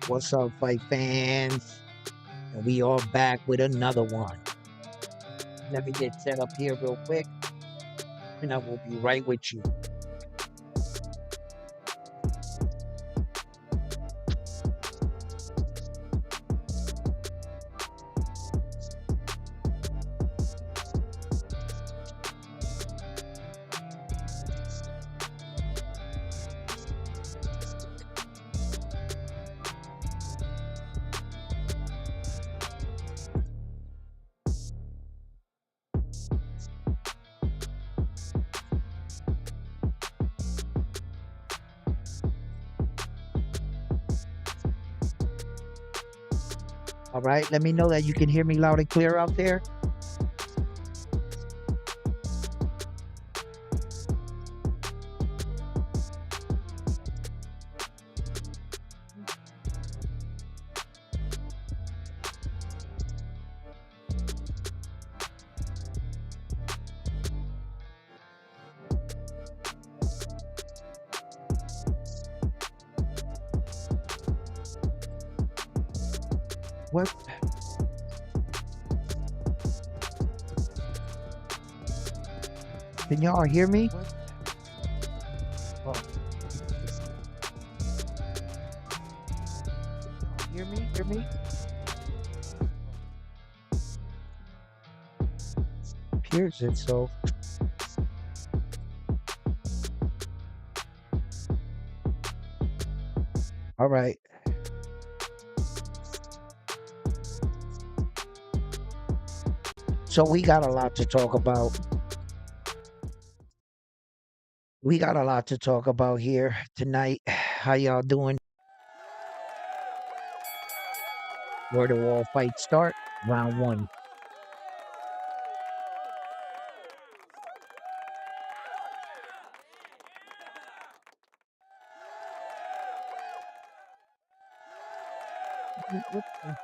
What's up, fight fans? And we are back with another one. Let me get set up here real quick, and I will be right with you. All right, let me know that you can hear me loud and clear out there. What? Can y'all hear me? Oh, hear me? Hear me? Appears it so. All right. So we got a lot to talk about. We got a lot to talk about here tonight. How y'all doing? Where do all fights start? Round one. What the-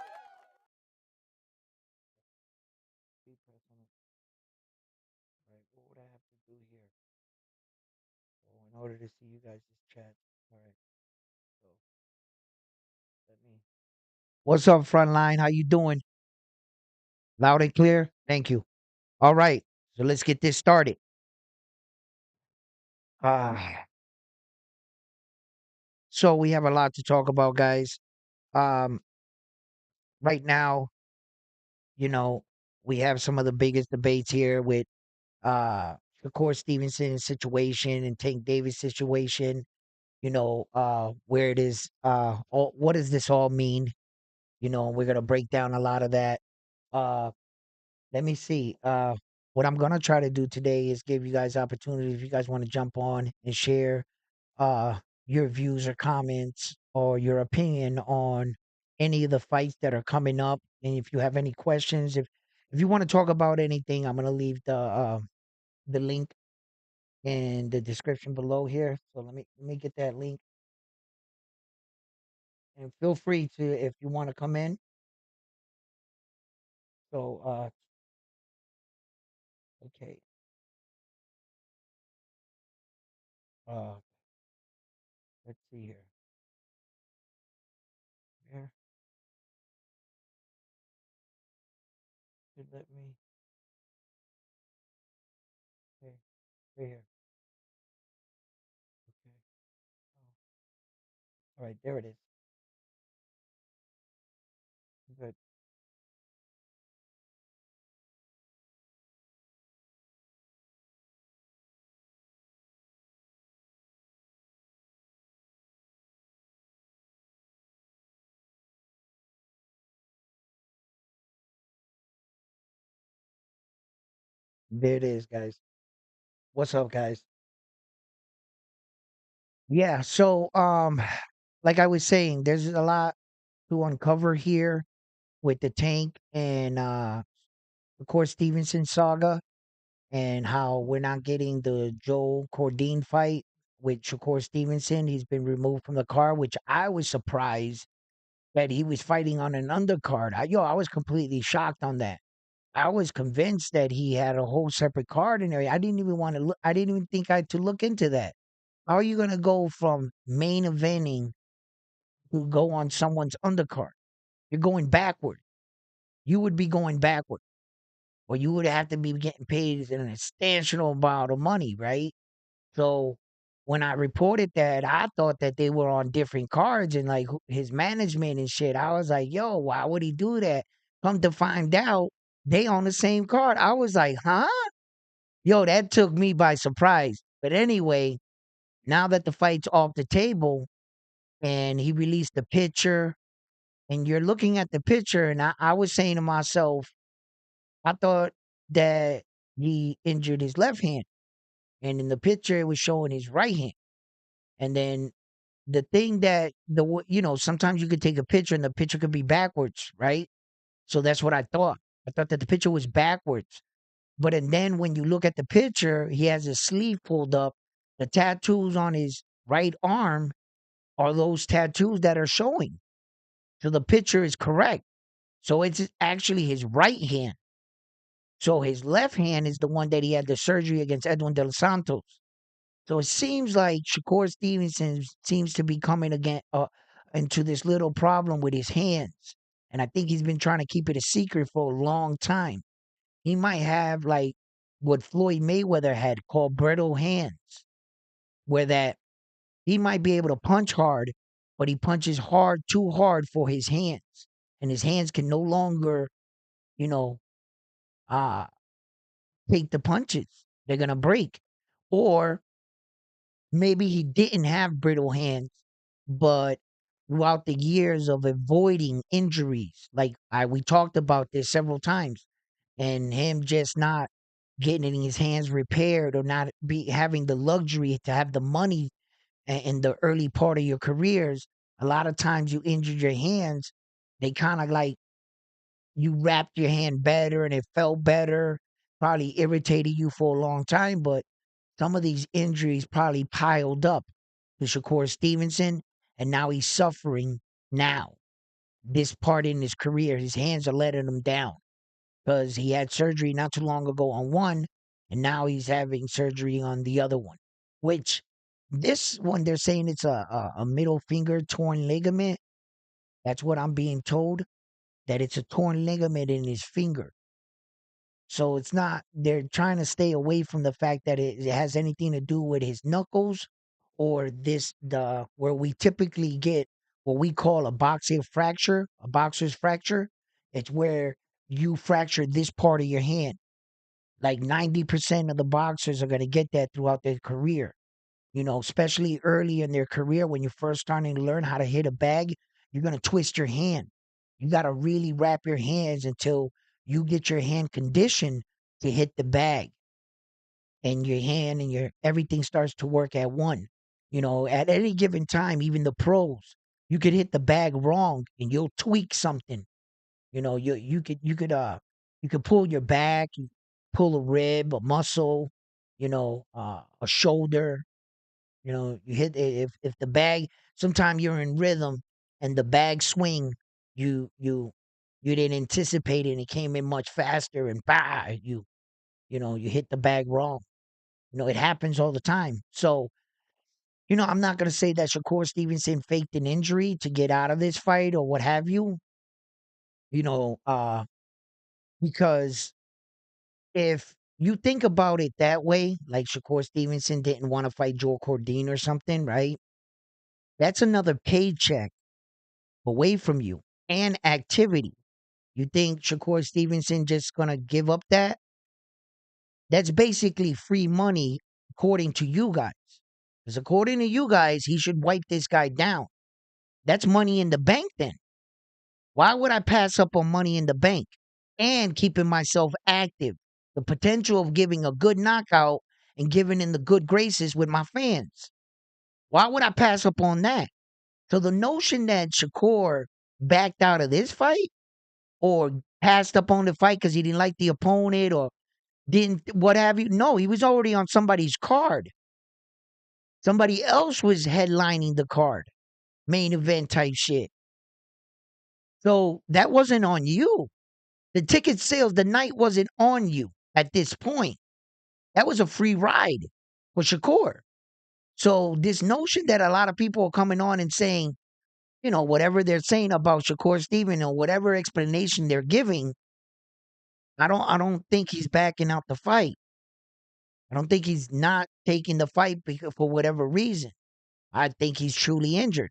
Right, what would I have to do here? Oh, in order to see you guys' chat. All right. So let me. What's up, Frontline? How you doing? Loud and clear. Thank you. All right. So let's get this started. Ah, so we have a lot to talk about, guys. Um, right now, you know, we have some of the biggest debates here with Shakur Stevenson situation and Tank Davis situation. Where it is. What does this all mean? We're gonna break down a lot of that. Uh, Let me see. What I'm gonna try to do today is give you guys opportunity if you guys want to jump on and share uh your views or comments or your opinion on any of the fights that are coming up. And if you have any questions, if you want to talk about anything, I'm gonna leave the link in the description below here. So let me get that link and feel free to if you want to come in. So okay. Uh let's see here. Here. Let me okay. Right here. Okay. All right, there it is. Good. There it is, guys. What's up, guys? Yeah, so like I was saying, there's a lot to uncover here with the Tank and of course Stevenson saga and how we're not getting the Joe Cordine fight with Shakur Stevenson. He's been removed from the card, which I was surprised that he was fighting on an undercard. I was completely shocked on that. I was convinced that he had a whole separate card in there. I didn't even want to look. I didn't even think I had to look into that. How are you going to go from main eventing to go on someone's undercard. You're going backward. You would be going backward, or you would have to be getting paid an substantial amount of money, right? So when I reported that, I thought that they were on different cards and like his management and shit. I was like, yo, why would he do that? Come to find out, they on the same card. I was like, huh? Yo, that took me by surprise. But anyway, now that the fight's off the table and he released the picture, and you're looking at the picture, and I was saying to myself, I thought that he injured his left hand. And in the picture, it was showing his right hand. And then the thing that sometimes you could take a picture and the picture could be backwards, right? So that's what I thought. I thought that the picture was backwards. But and then when you look at the picture, he has his sleeve pulled up. The tattoos on his right arm are those tattoos that are showing. So the picture is correct. So it's actually his right hand. So his left hand is the one that he had the surgery against Edwin De Los Santos. So it seems like Shakur Stevenson seems to be coming again into this little problem with his hands. And I think he's been trying to keep it a secret for a long time. He might have like what Floyd Mayweather had called brittle hands, where that he might be able to punch hard, but he punches hard too hard for his hands. And his hands can no longer, you know, uh, take the punches. They're gonna break. Or maybe he didn't have brittle hands, but throughout the years of avoiding injuries, like we talked about this several times, and him just not getting his hands repaired or not be having the luxury to have the money in the early part of your careers, a lot of times you injured your hands, they kind of like you wrapped your hand better and it felt better, probably irritated you for a long time, but some of these injuries probably piled up to Shakur Stevenson, and now he's suffering now. This part in his career, his hands are letting him down because he had surgery not too long ago on one, and now he's having surgery on the other one. Which this one they're saying it's a middle finger torn ligament. That's what I'm being told. That it's a torn ligament in his finger. So it's not, they're trying to stay away from the fact that it has anything to do with his knuckles or where we typically get what we call a boxer's fracture. It's where you fracture this part of your hand. Like 90% of the boxers are going to get that throughout their career. Especially early in their career when you're first starting to learn how to hit a bag, you're going to twist your hand. You got to really wrap your hands until you get your hand conditioned to hit the bag, and your hand and your everything starts to work at one. At any given time, even the pros, you could hit the bag wrong and you'll tweak something. You could pull your back, you pull a rib, a muscle, a shoulder. You hit if the bag. Sometimes you're in rhythm and the bag swing. You didn't anticipate it and it came in much faster and bah, you hit the bag wrong. It happens all the time. So I'm not gonna say that Shakur Stevenson faked an injury to get out of this fight or what have you. You know, because if you think about it that way, like Shakur Stevenson didn't want to fight Joe Cordine or something, right? That's another paycheck away from you and activity. You think Shakur Stevenson just gonna give up that? That's basically free money according to you guys. Because according to you guys, he should wipe this guy down. That's money in the bank then. Why would I pass up on money in the bank and keeping myself active? The potential of giving a good knockout and giving in the good graces with my fans. Why would I pass up on that? So the notion that Shakur backed out of this fight or passed up on the fight because he didn't like the opponent or didn't what have you. No, he was already on somebody's card. Somebody else was headlining the card, main event type shit. So that wasn't on you. The ticket sales, the night wasn't on you at this point. That was a free ride for Shakur. So this notion that a lot of people are coming on and saying, whatever they're saying about Shakur Stevenson or whatever explanation they're giving, I don't think he's backing out the fight. I don't think he's not taking the fight because, for whatever reason. I think he's truly injured,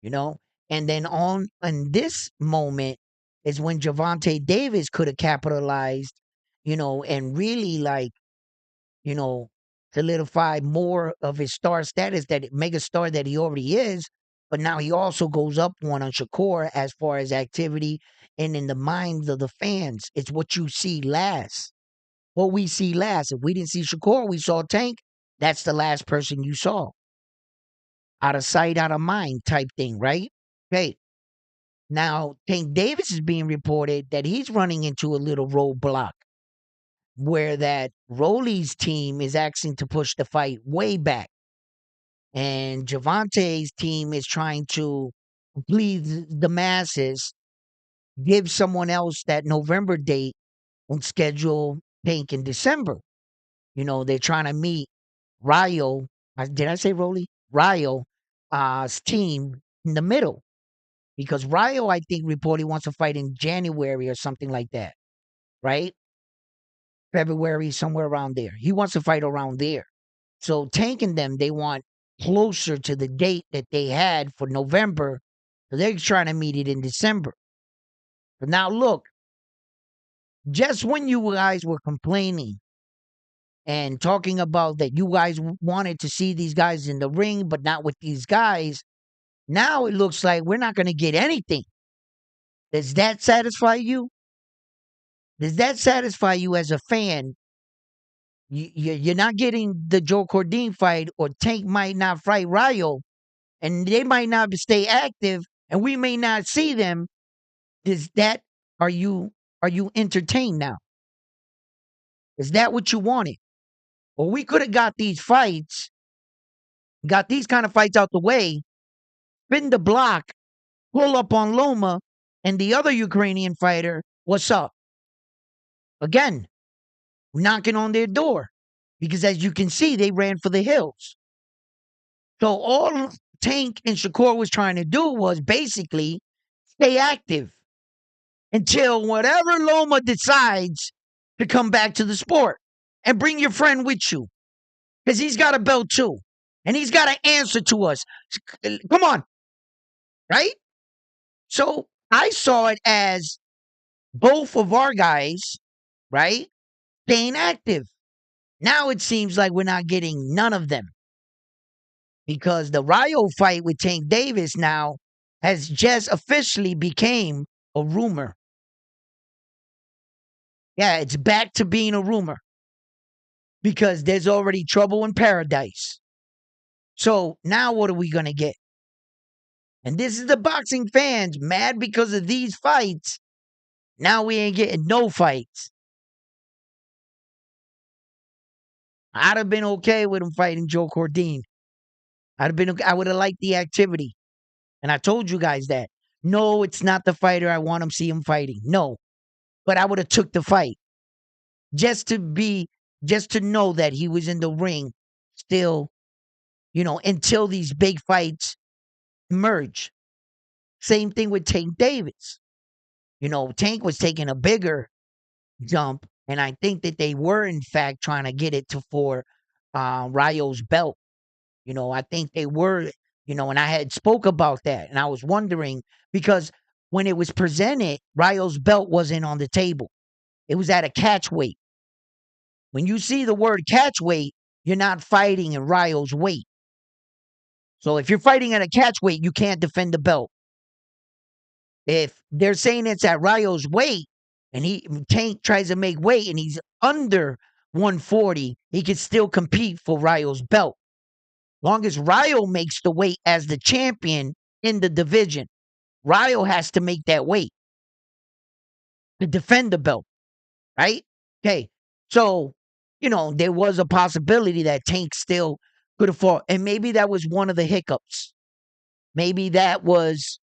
you know? And then on in this moment is when Javante Davis could have capitalized, and really like, you know, solidify more of his star status, that mega star that he already is. But now he also goes up one on Shakur as far as activity and in the minds of the fans. It's what you see last. What we see last. If we didn't see Shakur, we saw Tank. That's the last person you saw. Out of sight, out of mind type thing, right? Okay. Now, Tank Davis is being reported that he's running into a little roadblock where that Rolly's team is asking to push the fight way back. And Javante's team is trying to please the masses, give someone else that November date and schedule Tank in December. They're trying to meet Rayo. Did I say Rolly? Rayo's team in the middle. Because Rayo, I think, reported wants to fight in January or something like that, right? February, somewhere around there. He wants to fight around there. So tanking them, they want closer to the date that they had for November. So they're trying to meet it in December. But now look, just when you guys were complaining and talking about that you guys wanted to see these guys in the ring, but not with these guys, now it looks like we're not going to get anything. Does that satisfy you? Does that satisfy you as a fan? You're not getting the Joe Cordine fight, or Tank might not fight Rayo, and they might not stay active, and we may not see them. Is that are you entertained now? Is that what you wanted? Or we could have got these fights, got these kind of fights out the way, spin the block, pull up on Loma, and the other Ukrainian fighter, what's up? Again, knocking on their door. Because as you can see, they ran for the hills. So all Tank and Shakur was trying to do was basically stay active until whatever Loma decides to come back to the sport. And bring your friend with you. Because he's got a belt too. And he's got to answer to us. Come on. Right? So I saw it as both of our guys, right, staying active. Now it seems like we're not getting none of them. Because the Rayo fight with Tank Davis now has just officially became a rumor. Yeah, it's back to being a rumor. Because there's already trouble in paradise. So now what are we going to get? And this is the boxing fans mad because of these fights. Now we ain't getting no fights. I'd have been okay with him fighting Joe Cordine. I would have liked the activity. And I told you guys that. No, it's not the fighter I want to see him fighting. No. But I would have took the fight. Just to know that he was in the ring still, until these big fights emerge. Same thing with Tank Davis. Tank was taking a bigger jump, and I think that they were, in fact, trying to get it for Rayo's belt. I think they were, and I had spoke about that, and I was wondering, because when it was presented, Rayo's belt wasn't on the table. It was at a catch weight. When you see the word catch weight, you're not fighting in Rayo's weight. So if you're fighting at a catch weight, you can't defend the belt. If they're saying it's at Rayo's weight, and Tank tries to make weight and he's under 140, he can still compete for Rayo's belt. Long as Rayo makes the weight as the champion in the division, Rayo has to make that weight to defend the belt, right? Okay, so, there was a possibility that Tank still could have fought, and maybe that was one of the hiccups. Maybe that was,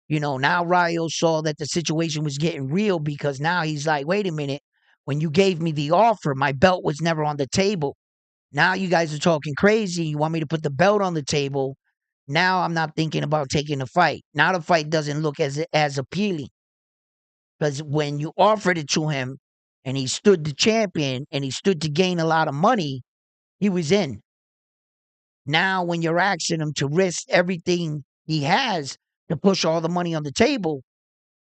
now Rayo saw that the situation was getting real, because now he's like, wait a minute, when you gave me the offer, my belt was never on the table. Now you guys are talking crazy. You want me to put the belt on the table. Now I'm not thinking about taking a fight. Now the fight doesn't look as appealing because when you offered it to him and he stood the champion and he stood to gain a lot of money, he was in. Now when you're asking him to risk everything he has to push all the money on the table,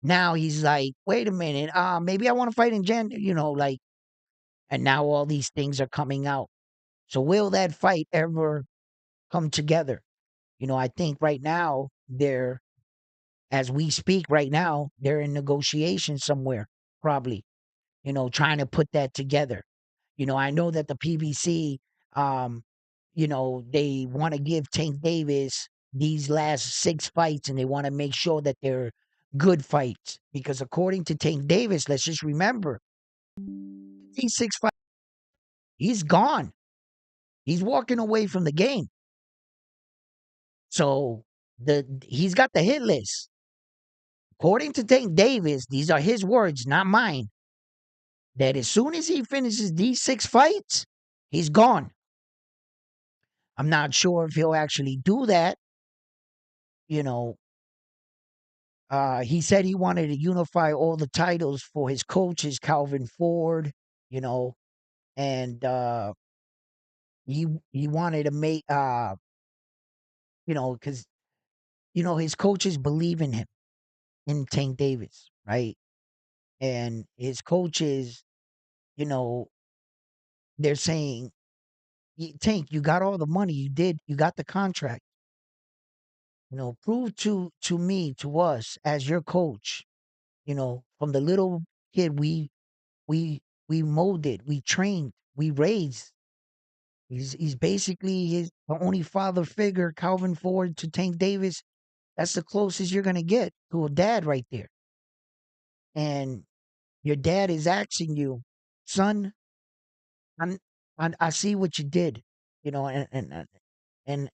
now he's like, wait a minute, maybe I want to fight in like, and now all these things are coming out. So will that fight ever come together? I think right now as we speak right now, they're in negotiation somewhere, probably, trying to put that together. I know that the PBC, they want to give Tank Davis these last 6 fights and they want to make sure that they're good fights. Because according to Tank Davis, let's just remember, these 6 fights, he's gone. He's walking away from the game. So he's got the hit list. According to Tank Davis, these are his words, not mine, that as soon as he finishes these 6 fights, he's gone. I'm not sure if he'll actually do that. You know, he said he wanted to unify all the titles for his coaches, Calvin Ford, you know, and he wanted to make because his coaches believe in him, in Tank Davis, right? And his coaches, you know, they're saying, Tank, you got all the money, you got the contract. Prove to me, to us as your coach, from the little kid we we molded, we trained, we raised. He's basically his the only father figure, Calvin Ford to Tank Davis. That's the closest you're gonna get to a dad right there. And your dad is asking you, son, I'm, I see what you did, and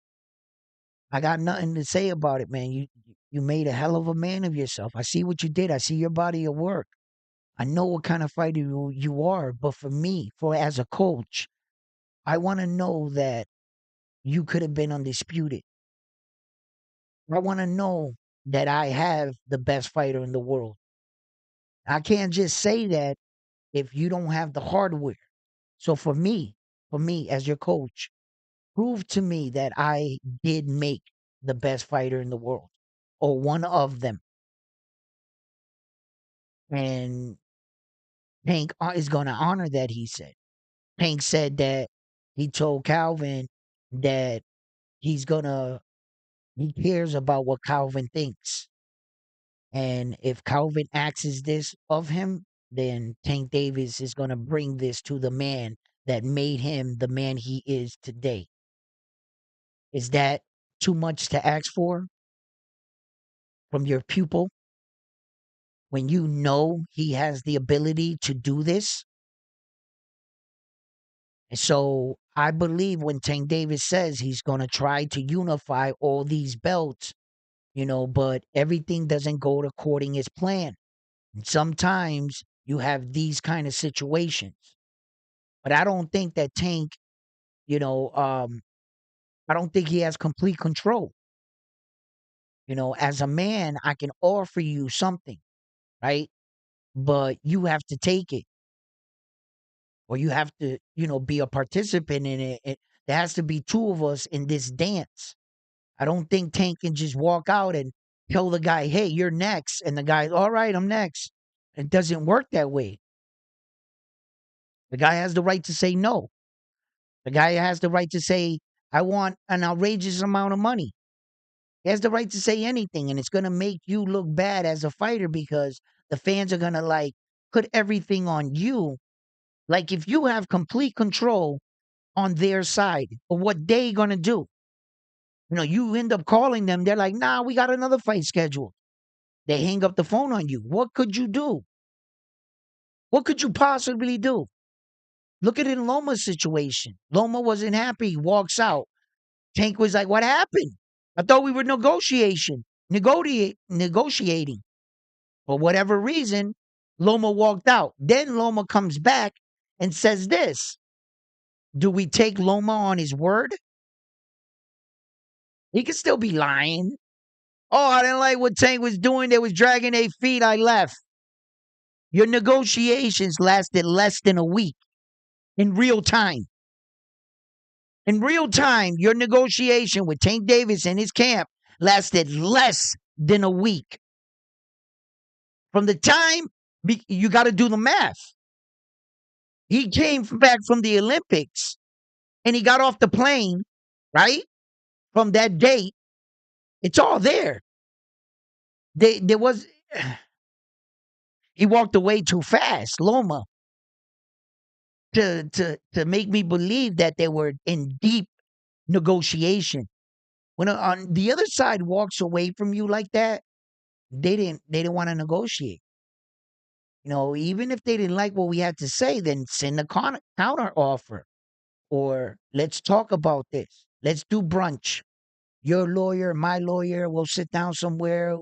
I got nothing to say about it, man. You made a hell of a man of yourself. I see what you did. I see your body of work. I know what kind of fighter you are. But for me, for as a coach, I want to know that you could have been undisputed. I want to know that I have the best fighter in the world. I can't just say that if you don't have the hardware. So for me as your coach, prove to me that I did make the best fighter in the world or one of them. And Hank is going to honor that, he said. Hank said that he told Calvin that he cares about what Calvin thinks. And if Calvin asks this of him, then Tank Davis is going to bring this to the man that made him the man he is today. Is that too much to ask for from your pupil when you know he has the ability to do this? And so I believe when Tank Davis says he's going to try to unify all these belts, but everything doesn't go according as planned. And sometimes you have these kind of situations. But I don't think that Tank, you know, um, I don't think he has complete control. As a man, I can offer you something, right? But you have to take it, or you have to, be a participant in it. There has to be two of us in this dance. I don't think Tank can just walk out and tell the guy, hey, you're next. And the guy, all right, I'm next. It doesn't work that way. The guy has the right to say no. The guy has the right to say, I want an outrageous amount of money. He has the right to say anything, and it's going to make you look bad as a fighter because the fans are going to like put everything on you. Like if you have complete control on their side of what they going to do, you end up calling them. They're like, nah, we got another fight scheduled. They hang up the phone on you. What could you do? What could you possibly do? Look at it in Loma's situation. Loma wasn't happy. He walks out. Tank was like, what happened? I thought we were negotiating. For whatever reason, Loma walked out. Then Loma comes back and says this. Do we take Loma on his word? He could still be lying. Oh, I didn't like what Tank was doing. They was dragging their feet. I left. Your negotiations lasted less than a week in real time. In real time, your negotiation with Tank Davis and his camp lasted less than a week. From the time you got to do the math. He came back from the Olympics and he got off the plane, right? From that date, it's all there. There was he walked away too fast, Loma, to make me believe that they were in deep negotiation. When on the other side walks away from you like that, they didn't want to negotiate. Even if they didn't like what we had to say, then send a counter offer or let's talk about this. Let's do brunch. Your lawyer, my lawyer, we'll sit down somewhere.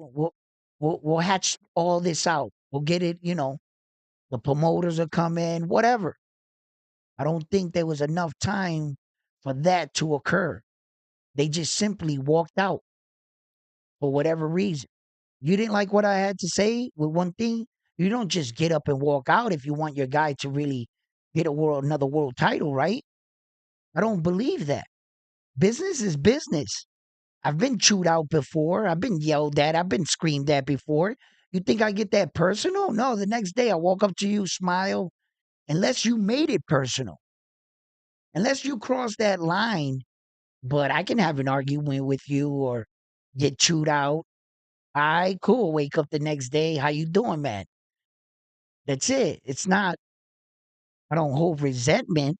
We'll hatch all this out. We'll get it. The promoters will come in, whatever. I don't think there was enough time for that to occur. They just simply walked out for whatever reason. You didn't like what I had to say with one thing. You don't just get up and walk out if you want your guy to really get another world title, right? I don't believe that. Business is business. I've been chewed out before. I've been yelled at. I've been screamed at before. You think I get that personal? No, the next day I walk up to you, smile, unless you made it personal, unless you cross that line. But I can have an argument with you or get chewed out. I cool. Wake up the next day. How you doing, man? That's it. It's not. I don't hold resentment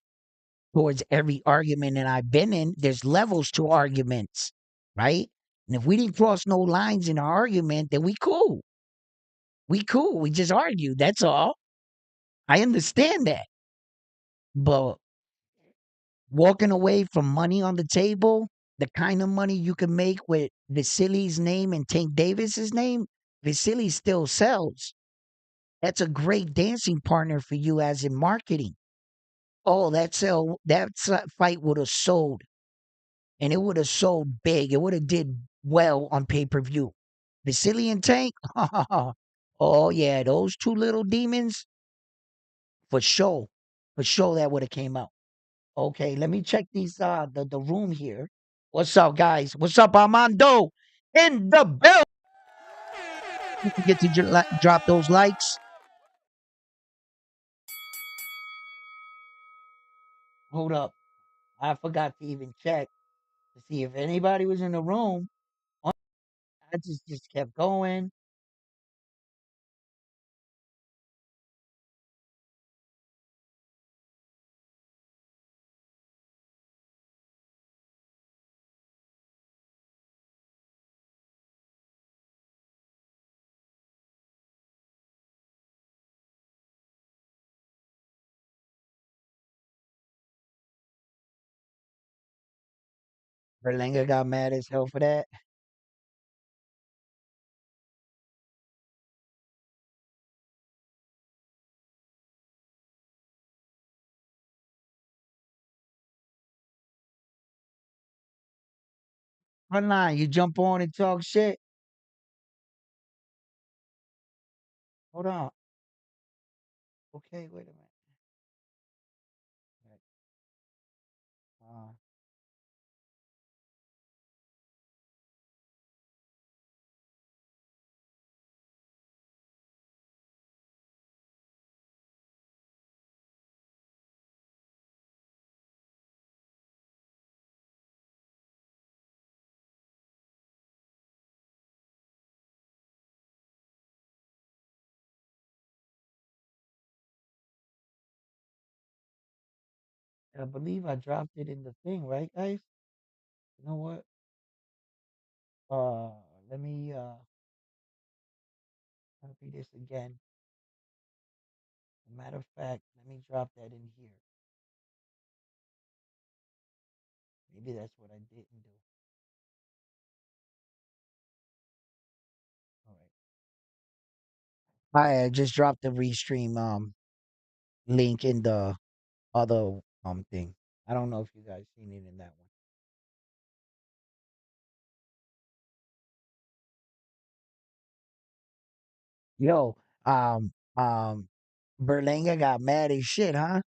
towards every argument that I've been in. There's levels to arguments, right? And if we didn't cross no lines in our argument, then we cool. We cool. We just argue. That's all. I understand that. But walking away from money on the table, the kind of money you can make with Vasili's name and Tank Davis's name, Vasily still sells. That's a great dancing partner for you as in marketing. Oh, that fight would have sold, and it would have sold big. It would have did well on pay per view. Vasily and Tank, oh yeah, those two little demons for sure that would have came out. Okay, let me check these the room here. What's up, guys? What's up, Armando? In the bill. Don't forget to drop those likes. Hold up. I forgot to even check to see if anybody was in the room. I just kept going. Berlanga got mad as hell for that. Frontline, you jump on and talk shit. Hold on. Okay, wait a minute. Right. Uh, I believe I dropped it in the thing, right, guys? You know what? Uh, let me copy this again. Matter of fact, let me drop that in here. Maybe that's what I didn't do. All right. I just dropped the restream link in the other thing. I don't know if you guys seen it in that one. Yo, Berlanga got mad as shit, huh?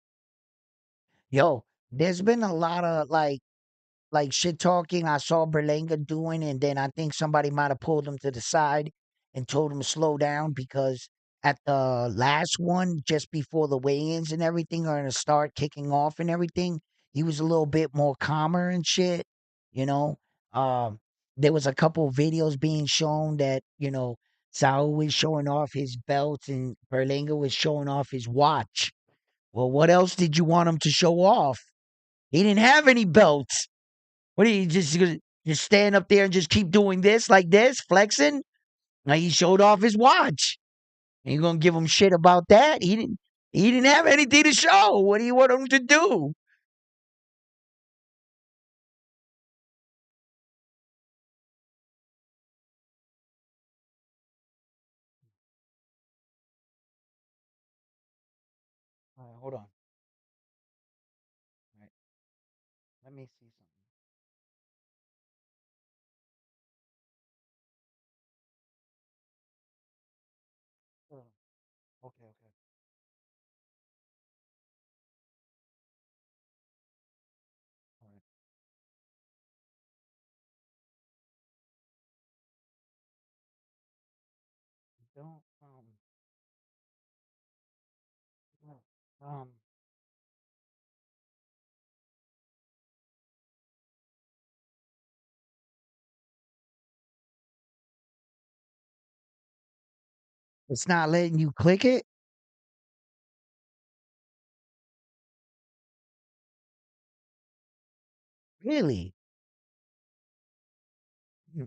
Yo, there's been a lot of like shit talking I saw Berlanga doing, and then I think somebody might have pulled him to the side and told him to slow down because at the last one, just before the weigh-ins and everything are gonna start kicking off and everything, he was a little bit more calmer and shit. You know, um, there was a couple of videos being shown that Saul was showing off his belt and Berlanga was showing off his watch. Well, what else did you want him to show off? He didn't have any belts. What are you just gonna just stand up there and just keep doing this like this, flexing? Now he showed off his watch. And you gonna give him shit about that? He didn't have anything to show. What do you want him to do? All right, hold on. All right, let me see something. Oh, okay, okay. All right. Don't no, it's not letting you click it? Really? Hmm,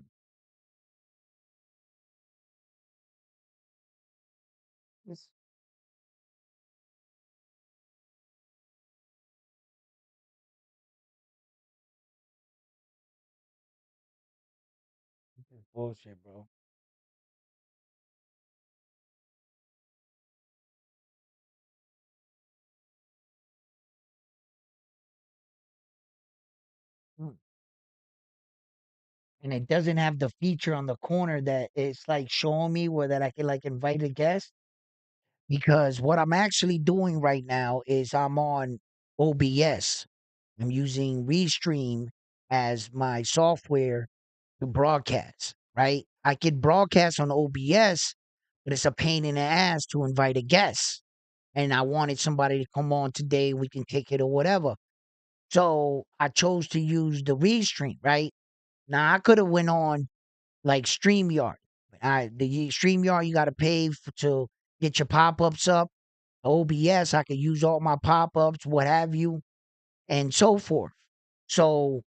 This, this is bullshit, bro. Hmm. And it doesn't have the feature on the corner that it's like showing me where that I can like invite a guest. Because what I'm actually doing right now is I'm on OBS. I'm using Restream as my software to broadcast, right? I could broadcast on OBS, but it's a pain in the ass to invite a guest. And I wanted somebody to come on today, we can kick it or whatever. So I chose to use the Restream, right? Now I could have went on like StreamYard. The StreamYard you got to pay to get your pop-ups up. OBS, I could use all my pop-ups, what have you, and so forth. So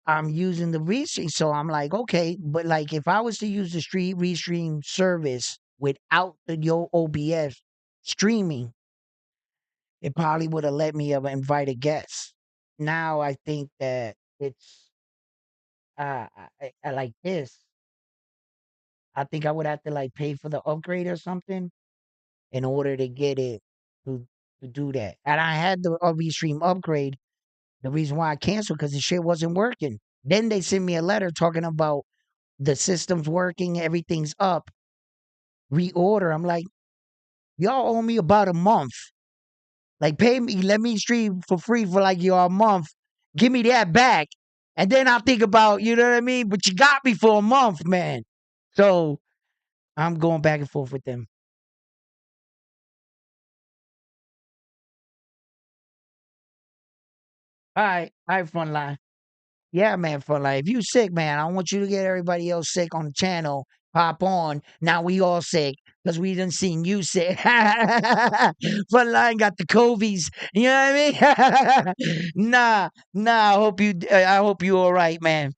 I'm using the Restream. So I'm like, okay, but like if I was to use the street Restream service without the Yo OBS streaming, it probably would have let me have invited guests. Now I think that it's I like this. I think I would have to like pay for the upgrade or something in order to get it to to do that. And I had the Restream upgrade. The reason why I canceled because the shit wasn't working. Then they sent me a letter talking about the system's working, everything's up, reorder. I'm like, y'all owe me about a month. Like, pay me, let me stream for free for like y'all a month. Give me that back. And then I'll think about, you know what I mean? But you got me for a month, man. So I'm going back and forth with them. All right, Frontline. Yeah, man, for like, if you sick, man, I want you to get everybody else sick on the channel. Pop on. Now we all sick because we done seen you sick. Frontline got the covies. You know what I mean? Nah. I hope you all right, man.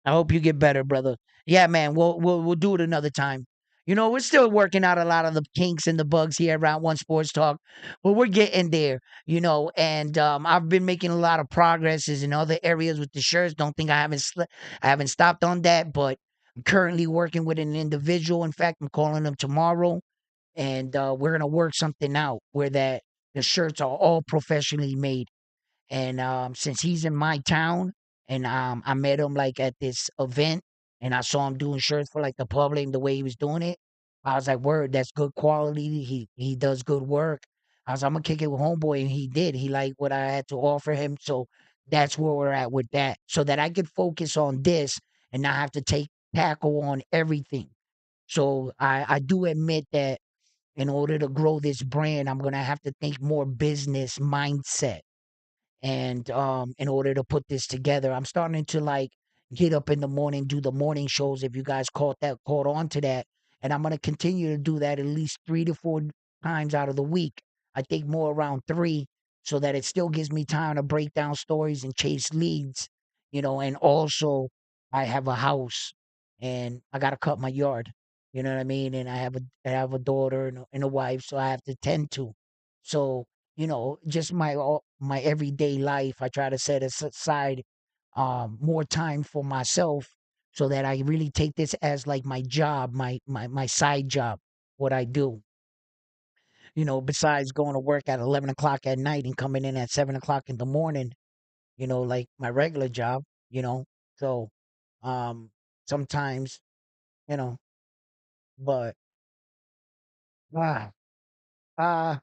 I hope you get better, brother. Yeah, man. We'll do it another time. We're still working out a lot of the kinks and the bugs here around One Sports Talk, but we're getting there. And I've been making a lot of progresses in other areas with the shirts. Don't think I haven't stopped on that, but I'm currently working with an individual. In fact, I'm calling them tomorrow, and we're gonna work something out where that the shirts are all professionally made. And since he's in my town, and I met him like at this event, and I saw him doing shirts for like the public and the way he was doing it. I was like, word, that's good quality. He does good work. I was, I'm gonna kick it with homeboy, and he did. He liked what I had to offer him. So that's where we're at with that. So that I could focus on this and not have to take tackle on everything. So I do admit that in order to grow this brand, I'm gonna have to think more business mindset. And in order to put this together, I'm starting to like get up in the morning, do the morning shows. If you guys caught on to that, and I'm gonna continue to do that at least 3 to 4 times out of the week. I think more around three, so that it still gives me time to break down stories and chase leads, and also I have a house and I gotta cut my yard. You know what I mean? And I have a daughter and a wife, so I have to tend to. So just my everyday life. I try to set aside more time for myself so that I really take this as like my job, my side job, what I do. Besides going to work at 11 o'clock at night and coming in at 7 o'clock in the morning, like my regular job, you know. So sometimes, you know, but ah uh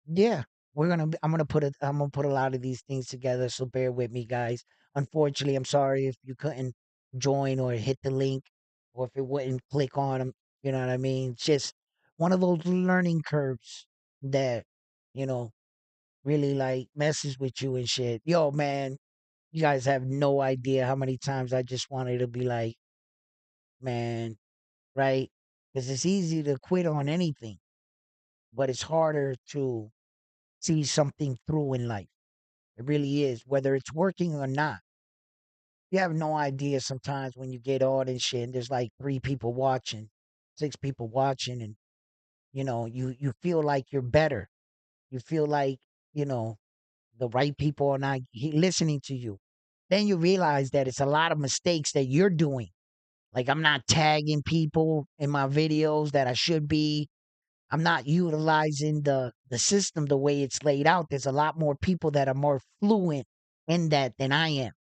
yeah, I'm gonna put a lot of these things together, so bear with me, guys. Unfortunately, I'm sorry if you couldn't join or hit the link, or if it wouldn't click on them. You know what I mean? It's just one of those learning curves that you know really like messes with you and shit. Yo, man, you guys have no idea how many times I just wanted to be like, man, right? Because it's easy to quit on anything, but it's harder to see something through in life. It really is, whether it's working or not. You have no idea sometimes when you get on and shit, and there's like 3 people watching, 6 people watching, and you feel like you're better. You feel like, you know, the right people are not listening to you. Then you realize that it's a lot of mistakes that you're doing. Like I'm not tagging people in my videos that I should be. I'm not utilizing the system the way it's laid out. There's a lot more people that are more fluent in that than I am.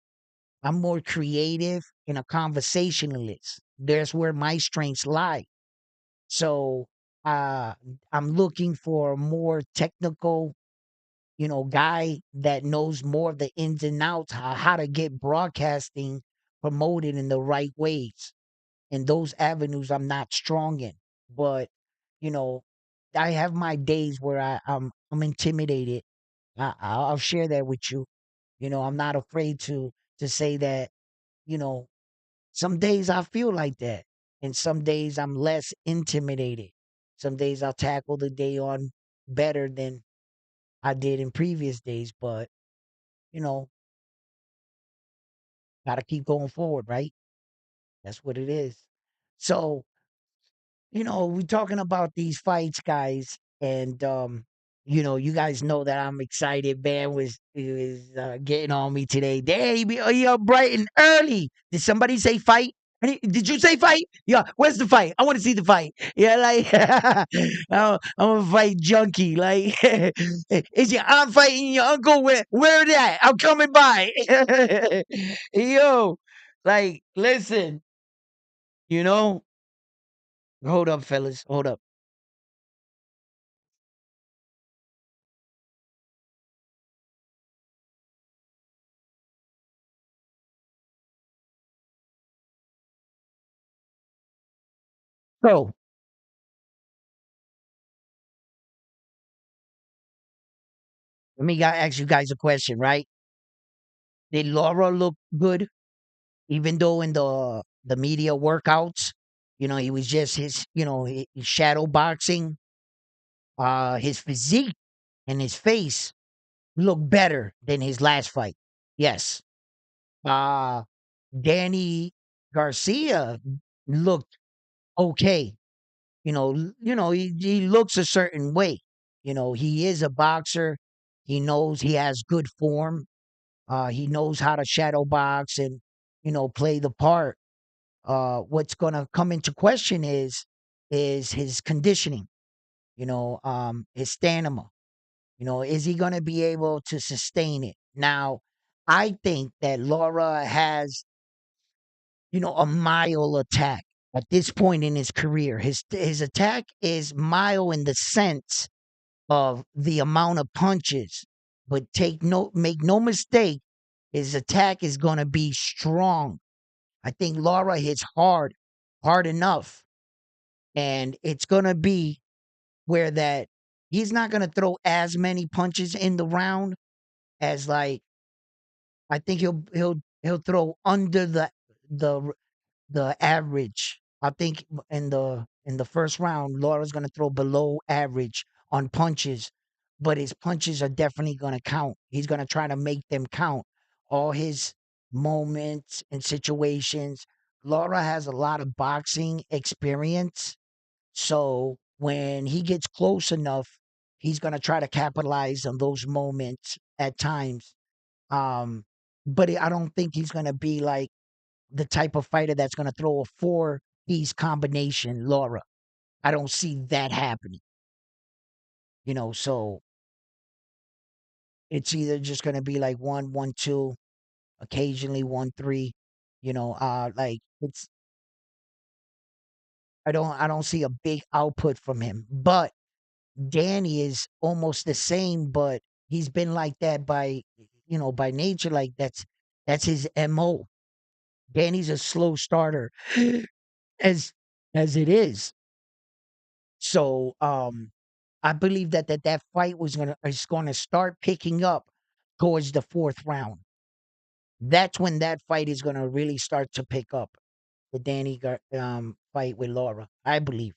I'm more creative and a conversationalist. There's where my strengths lie. So uh I'm looking for a more technical, guy that knows more of the ins and outs, how to get broadcasting promoted in the right ways. And those avenues I'm not strong in. But, you know, I have my days where I'm intimidated. I'll share that with you. I'm not afraid to say that, you know, some days I feel like that. And some days I'm less intimidated. Some days I'll tackle the day on better than I did in previous days. But, you know, gotta keep going forward, right? That's what it is. So, we're talking about these fights, guys, and you guys know that I'm excited. Van was getting on me today. Daddy, you're bright and early. Did somebody say fight? Did you say fight? Yeah, where's the fight? I want to see the fight. Yeah, like I'm a fight junkie. Like, is your aunt fighting your uncle? Where that? I'm coming by. Yo, like, listen, you know, hold up, fellas, hold up. So let me ask you guys a question, right? Did Laura look good, even though in the media workouts, he was just his shadow boxing, his physique and his face looked better than his last fight. Yes. Uh Danny Garcia looked okay. He looks a certain way. He is a boxer. He knows he has good form. He knows how to shadow box and play the part. What's going to come into question is his conditioning. His stamina. Is he going to be able to sustain it? Now, I think that Laura has a mile attack. at this point in his career. His attack is mild in the sense of the amount of punches, but make no mistake, his attack is going to be strong. I think Lara hits hard, hard enough, and it's going to be where that he's not going to throw as many punches in the round as like I think he'll throw under the the average. I think in the first round, Laura's gonna throw below average on punches, but his punches are definitely gonna count. He's gonna try to make them count. All his moments and situations. Laura has a lot of boxing experience, so when he gets close enough, he's gonna try to capitalize on those moments at times. Um, but I don't think he's gonna be like the type of fighter that's going to throw a four-piece combination, Laura. I don't see that happening. So it's either just going to be like 1-1-2, occasionally 1-3. Like it's I don't see a big output from him. But Danny is almost the same, but he's been like that by nature. Like that's his MO. Danny's a slow starter as as it is. So I believe that fight was gonna start picking up towards the fourth round. That's when that fight is gonna really start to pick up. The fight with Laura. I believe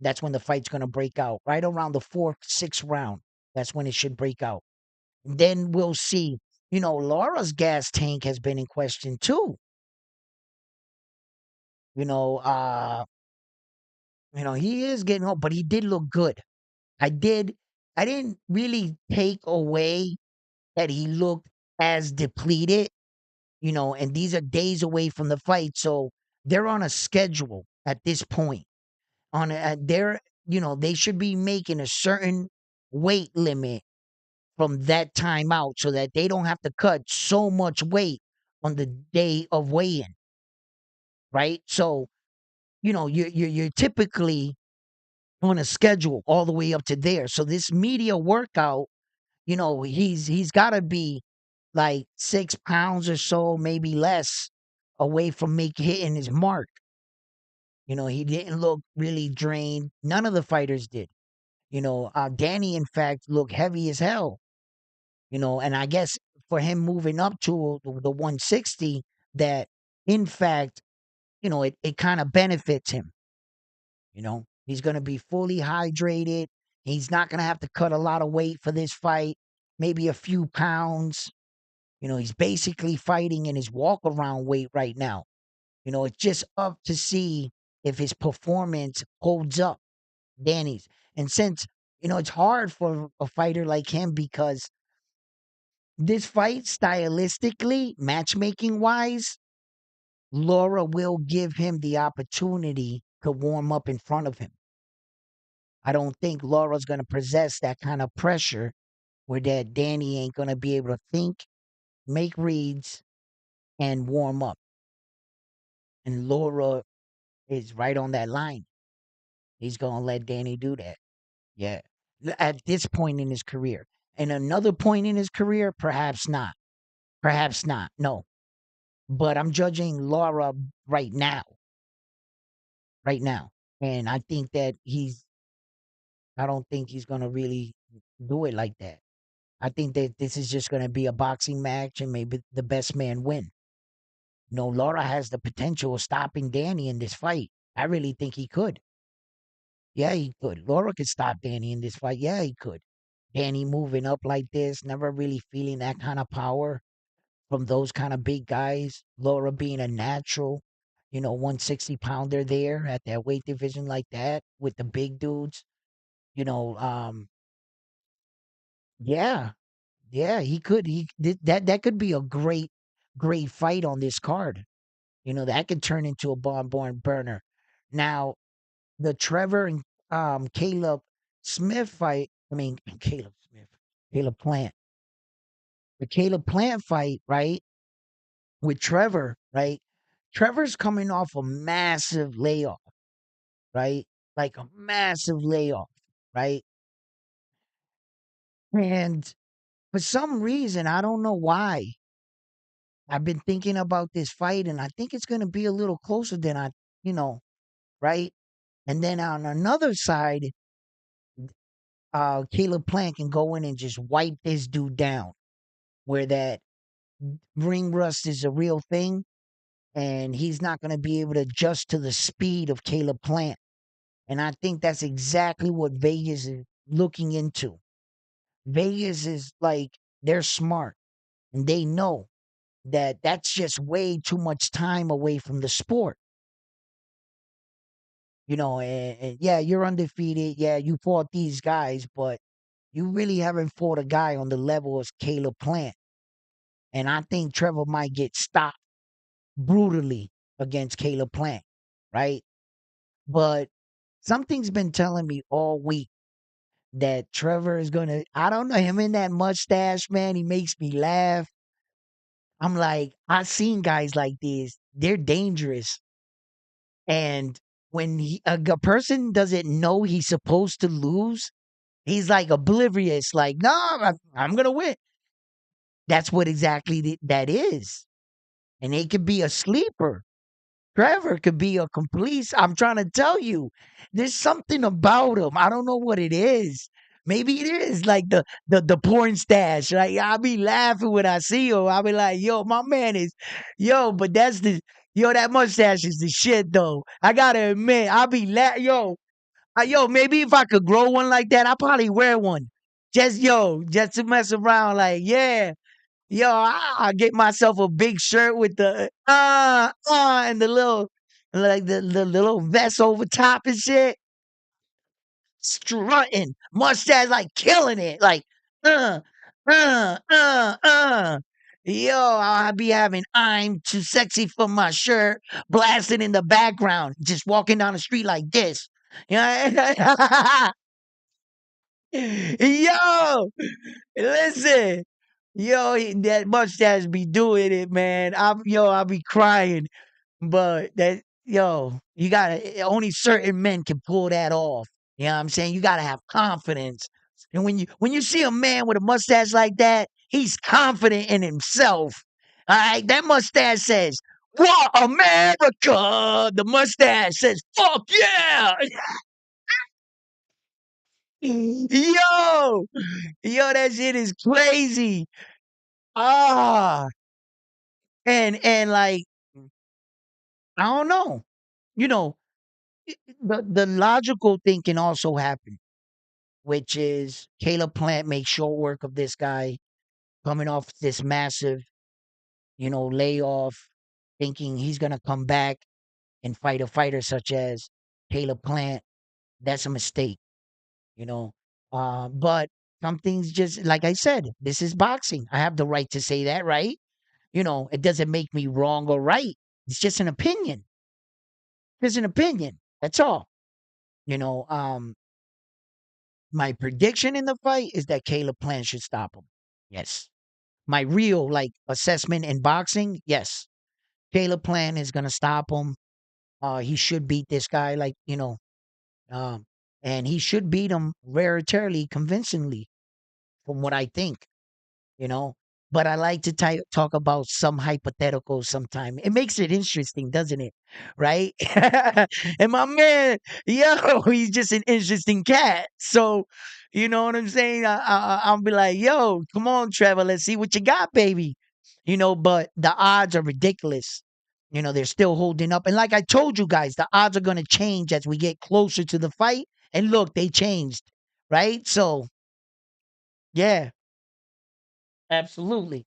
that's when the fight's gonna break out. Right around the fourth, sixth round. That's when it should break out. Then we'll see. Laura's gas tank has been in question too. You know, uh, he is getting old, but he did look good. I did. I didn't really take away that he looked as depleted, and these are days away from the fight. So they're on a schedule at this point. They should be making a certain weight limit from that time out so that they don't have to cut so much weight on the day of weigh-in, right? So, you're typically on a schedule all the way up to there. So this media workout, he's got to be like 6 pounds or so, maybe less, away from hitting his mark. He didn't look really drained. None of the fighters did. Danny, in fact, looked heavy as hell. And I guess for him moving up to the 160, that in fact, it kind of benefits him. He's going to be fully hydrated. He's not going to have to cut a lot of weight for this fight, maybe a few pounds. He's basically fighting in his walk around weight right now. It's just up to see if his performance holds up, Danny's. And since, it's hard for a fighter like him because this fight, stylistically, matchmaking wise, Laura will give him the opportunity to warm up in front of him. I don't think Laura's going to possess that kind of pressure where that Danny ain't going to be able to think, make reads, and warm up. And Laura is right on that line. He's going to let Danny do that. Yeah. At this point in his career. And another point in his career, perhaps not. Perhaps not. No. But I'm judging Laura right now. Right now. And I don't think he's going to really do it like that. I think that this is just going to be a boxing match and maybe the best man win. Laura has the potential of stopping Danny in this fight. I really think he could. Yeah, he could. Laura could stop Danny in this fight. Yeah, he could. Danny moving up like this, never really feeling that kind of power from those kind of big guys. Laura being a natural, 160 pounder there at that weight division like that with the big dudes. You know, um, yeah, yeah, he could. That could be a great fight on this card. That could turn into a bomb-born burner. Now, the Trevor and Caleb Smith fight. I mean, Caleb Smith, Caleb Plant. The Caleb Plant fight, right? With Trevor, right? Trevor's coming off a massive layoff, right? Like a massive layoff, right? And for some reason, I don't know why, I've been thinking about this fight, and I think it's going to be a little closer than you know, right? And then on another side, Caleb Plant can go in and just wipe this dude down, where that ring rust is a real thing, and he's not going to be able to adjust to the speed of Caleb Plant. And I think that's exactly what Vegas is looking into. Vegas is like, they're smart and they know that that's just way too much time away from the sport. And yeah, you're undefeated. Yeah, you fought these guys, but you really haven't fought a guy on the level as Caleb Plant. And I think Trevor might get stopped brutally against Caleb Plant, right? But something's been telling me all week that Trevor is gonna. I don't know, him in that mustache, man. He makes me laugh. I'm like, I've seen guys like this. They're dangerous, and when a person doesn't know he's supposed to lose, he's like oblivious. Like, no, I'm gonna win. That's what exactly that is, and it could be a sleeper. Trevor could be a complete. I'm trying to tell you, there's something about him. I don't know what it is. Maybe it is like the porn stash. Like, I'll be laughing when I see him. I'll be like, yo, my man is, yo, but that's the, yo, that mustache is the shit though. I gotta admit, I'll be yo, maybe if I could grow one like that, I'll probably wear one. Just to mess around. Like, yeah. Yo, I get myself a big shirt with the and the little, like the little vest over top and shit, strutting, mustache like killing it, like uh uh uh uh. Yo, I'll be having "I'm Too Sexy for My Shirt" blasting in the background, just walking down the street like this. Yeah. Yo, listen. Yo, that mustache be doing it, man. I'll be crying. But you gotta, only certain men can pull that off. You know what I'm saying? You gotta have confidence. And when you see a man with a mustache like that, he's confident in himself. All right, that mustache says, "What America?" The mustache says, "Fuck yeah!" Yo, that shit is crazy. Ah, and like, I don't know. You know, the logical thing can also happen, which is Caleb Plant makes short work of this guy coming off this massive, layoff, thinking he's gonna come back and fight a fighter such as Caleb Plant. That's a mistake, you know. But some things, just like I said, this is boxing. I have the right to say that, right? It doesn't make me wrong or right. It's just an opinion. It's an opinion. That's all. You know, um, my prediction in the fight is that Caleb Plant should stop him. Yes. My real assessment in boxing, yes. Caleb Plant is gonna stop him. He should beat this guy, um, and he should beat him rarely, convincingly, from what I think. you know. But I like to talk about some hypotheticals sometime. It makes it interesting, doesn't it? Right? And my man, yo, he's just an interesting cat. So, you know what I'm saying? I'll be like, yo, come on, Trevor, let's see what you got, baby. But the odds are ridiculous. They're still holding up. And like I told you guys, the odds are going to change as we get closer to the fight. And look, they changed, right? So, yeah, absolutely.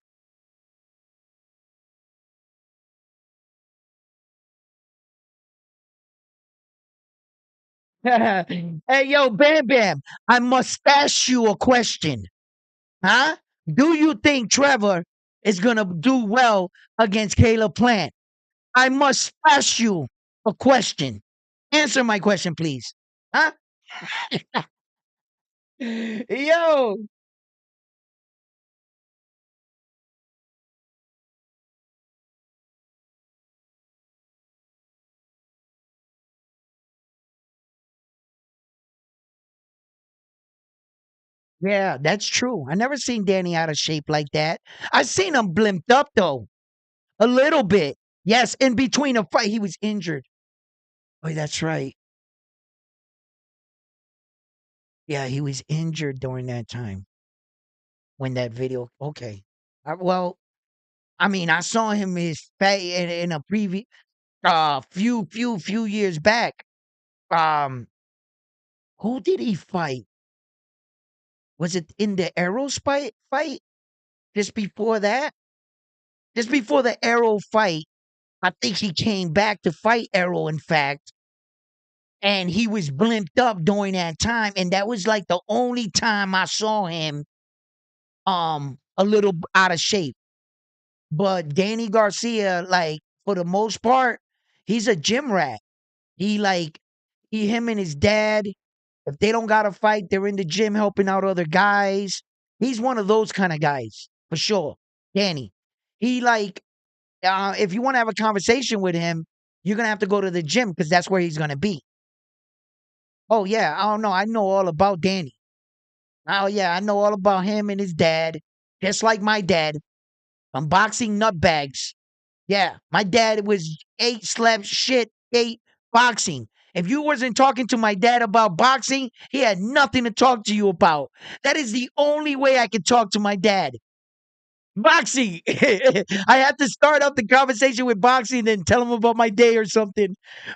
Hey, yo, Bam Bam, I must ask you a question. Huh? Do you think Trevor is going to do well against Caleb Plant? I must ask you a question. Answer my question, please. Huh? Yo, Yeah, that's true. I never seen Danny out of shape like that. I seen him blimped up though, a little bit. Yes, in between a fight, he was injured. Oh, that's right. Yeah, he was injured during that time when that video. Okay. Well, I mean, I saw him his fat in a previous few years back. Um, who did he fight? Was it in the Arrow fight? Just before that? Just before the Arrow fight, I think he came back to fight Arrow, in fact, and he was blimped up during that time, and that was like the only time I saw him a little out of shape. But Danny Garcia, like for the most part, he's a gym rat. He like him and his dad, if they don't got to fight, they're in the gym helping out other guys. He's one of those kind of guys for sure. Danny. He like if you want to have a conversation with him, you're gonna have to go to the gym because that's where he's gonna be. Oh yeah, I don't know. I know all about Danny. Oh yeah, I know all about him and his dad, just like my dad. Unboxing nutbags. Yeah, my dad was ate, slept, shit, ate boxing. If you wasn't talking to my dad about boxing, he had nothing to talk to you about. That is the only way I could talk to my dad. Boxing. I had to start up the conversation with boxing, then tell him about my day or something.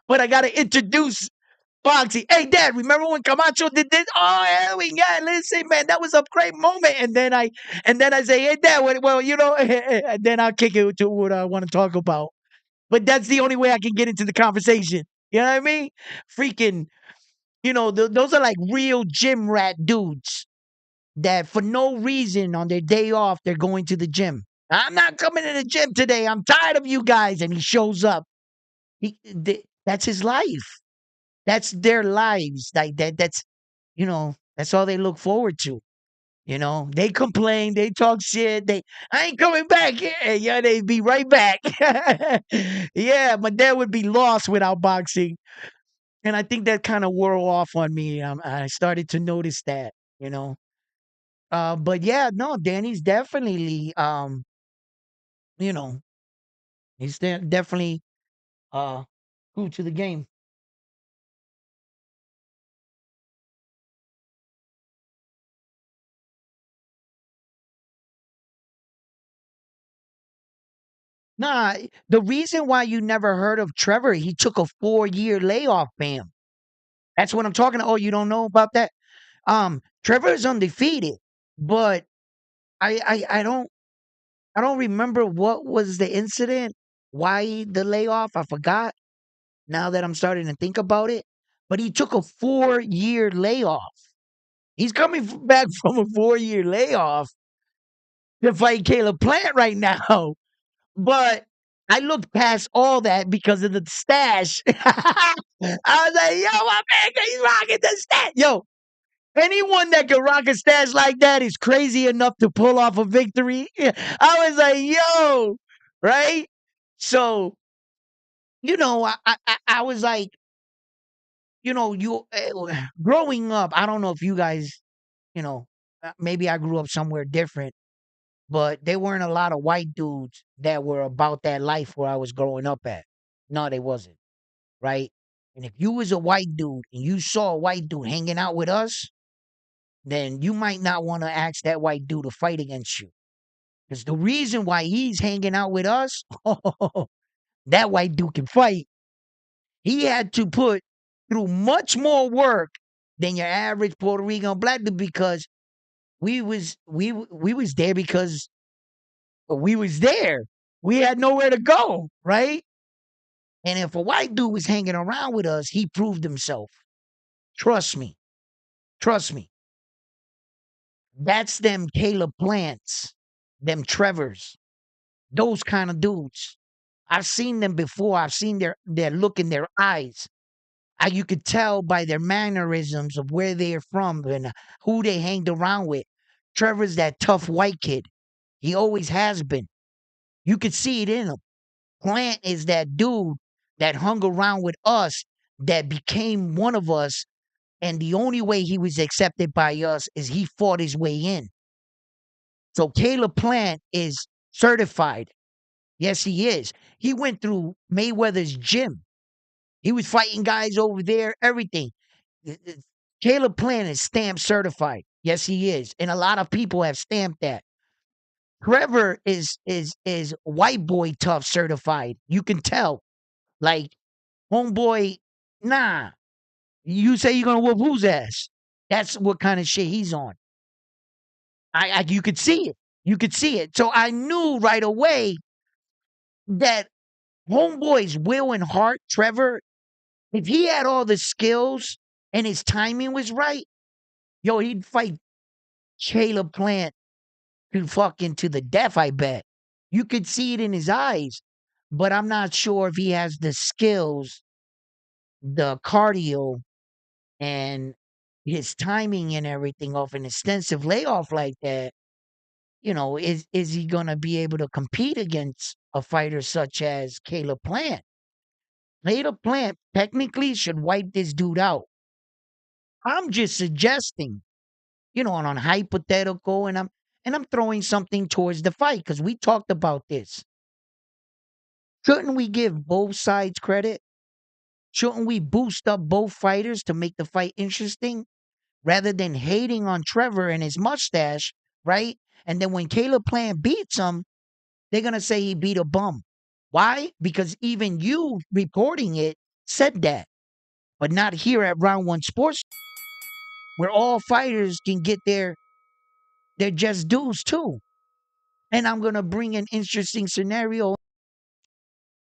But I got to introduce boxing. Hey, Dad, remember when Camacho did this? Oh, yeah, we got. Listen, man, that was a great moment. And then I say, hey, Dad, well, and then I'll kick it to what I want to talk about. But that's the only way I can get into the conversation. You know what I mean? Freaking, those are like real gym rat dudes that for no reason on their day off, they're going to the gym. I'm not coming to the gym today. I'm tired of you guys. And he shows up. That's his life. That's their lives. Like that's all they look forward to. They complain, they talk shit. I ain't coming back. Yeah, they'd be right back. Yeah, my dad would be lost without boxing. And I think that kind of wore off on me. I started to notice that, you know. But yeah, no, Danny's definitely, you know, he's definitely uh true to the game. Nah, the reason why you never heard of Trevor, he took a 4-year layoff, bam. That's what I'm talking. Oh, you don't know about that? Trevor is undefeated, but I don't remember what was the incident, why the layoff. I forgot now that I'm starting to think about it. But he took a 4-year layoff. He's coming back from a 4-year layoff to fight Caleb Plant right now. But I looked past all that because of the stash. I was like, yo, my man, he's rocking the stash. Yo, anyone that can rock a stash like that is crazy enough to pull off a victory. I was like, yo, right? So, I was like, growing up, I don't know if you guys, maybe I grew up somewhere different, but there weren't a lot of white dudes that were about that life where I was growing up at. No, they wasn't, right? And if you was a white dude and you saw a white dude hanging out with us, then you might not want to ask that white dude to fight against you. Because the reason why he's hanging out with us, that white dude can fight. He had to put through much more work than your average Puerto Rican black dude because we was there because we was there. We had nowhere to go, right? And if a white dude was hanging around with us, he proved himself. Trust me. Trust me. That's them Caleb Plants, them Trevors, those kind of dudes. I've seen them before. I've seen their look in their eyes. You could tell by their mannerisms of where they're from and who they hanged around with. Trevor's that tough white kid. He always has been. You could see it in him. Plant is that dude that hung around with us that became one of us And the only way he was accepted by us is he fought his way in. So Caleb Plant is certified. Yes, he is. He went through Mayweather's gym. He was fighting guys over there, everything. Caleb Plant is stamp certified. Yes, he is. And a lot of people have stamped that. Trevor is white boy tough certified. You can tell. Like, homeboy, nah. You say you're gonna whoop whose ass? That's what kind of shit he's on. I you could see it. You could see it. So I knew right away that homeboy's will and heart, Trevor, if he had all the skills and his timing was right, yo, he'd fight Caleb Plant to fucking to the death, I bet. You could see it in his eyes, but I'm not sure if he has the skills, the cardio, and his timing and everything off an extensive layoff like that. Is he gonna be able to compete against a fighter such as Caleb Plant? Caleb Plant technically should wipe this dude out. I'm just suggesting, on hypothetical, and I'm throwing something towards the fight because we talked about this. Shouldn't we give both sides credit? Shouldn't we boost up both fighters to make the fight interesting rather than hating on Trevor and his mustache, right? And then when Caleb Plant beats him, they're gonna say he beat a bum. Why? Because even you reporting it said that, but not here at Round One Sports, where all fighters can get their just dues too. And I'm gonna bring an interesting scenario.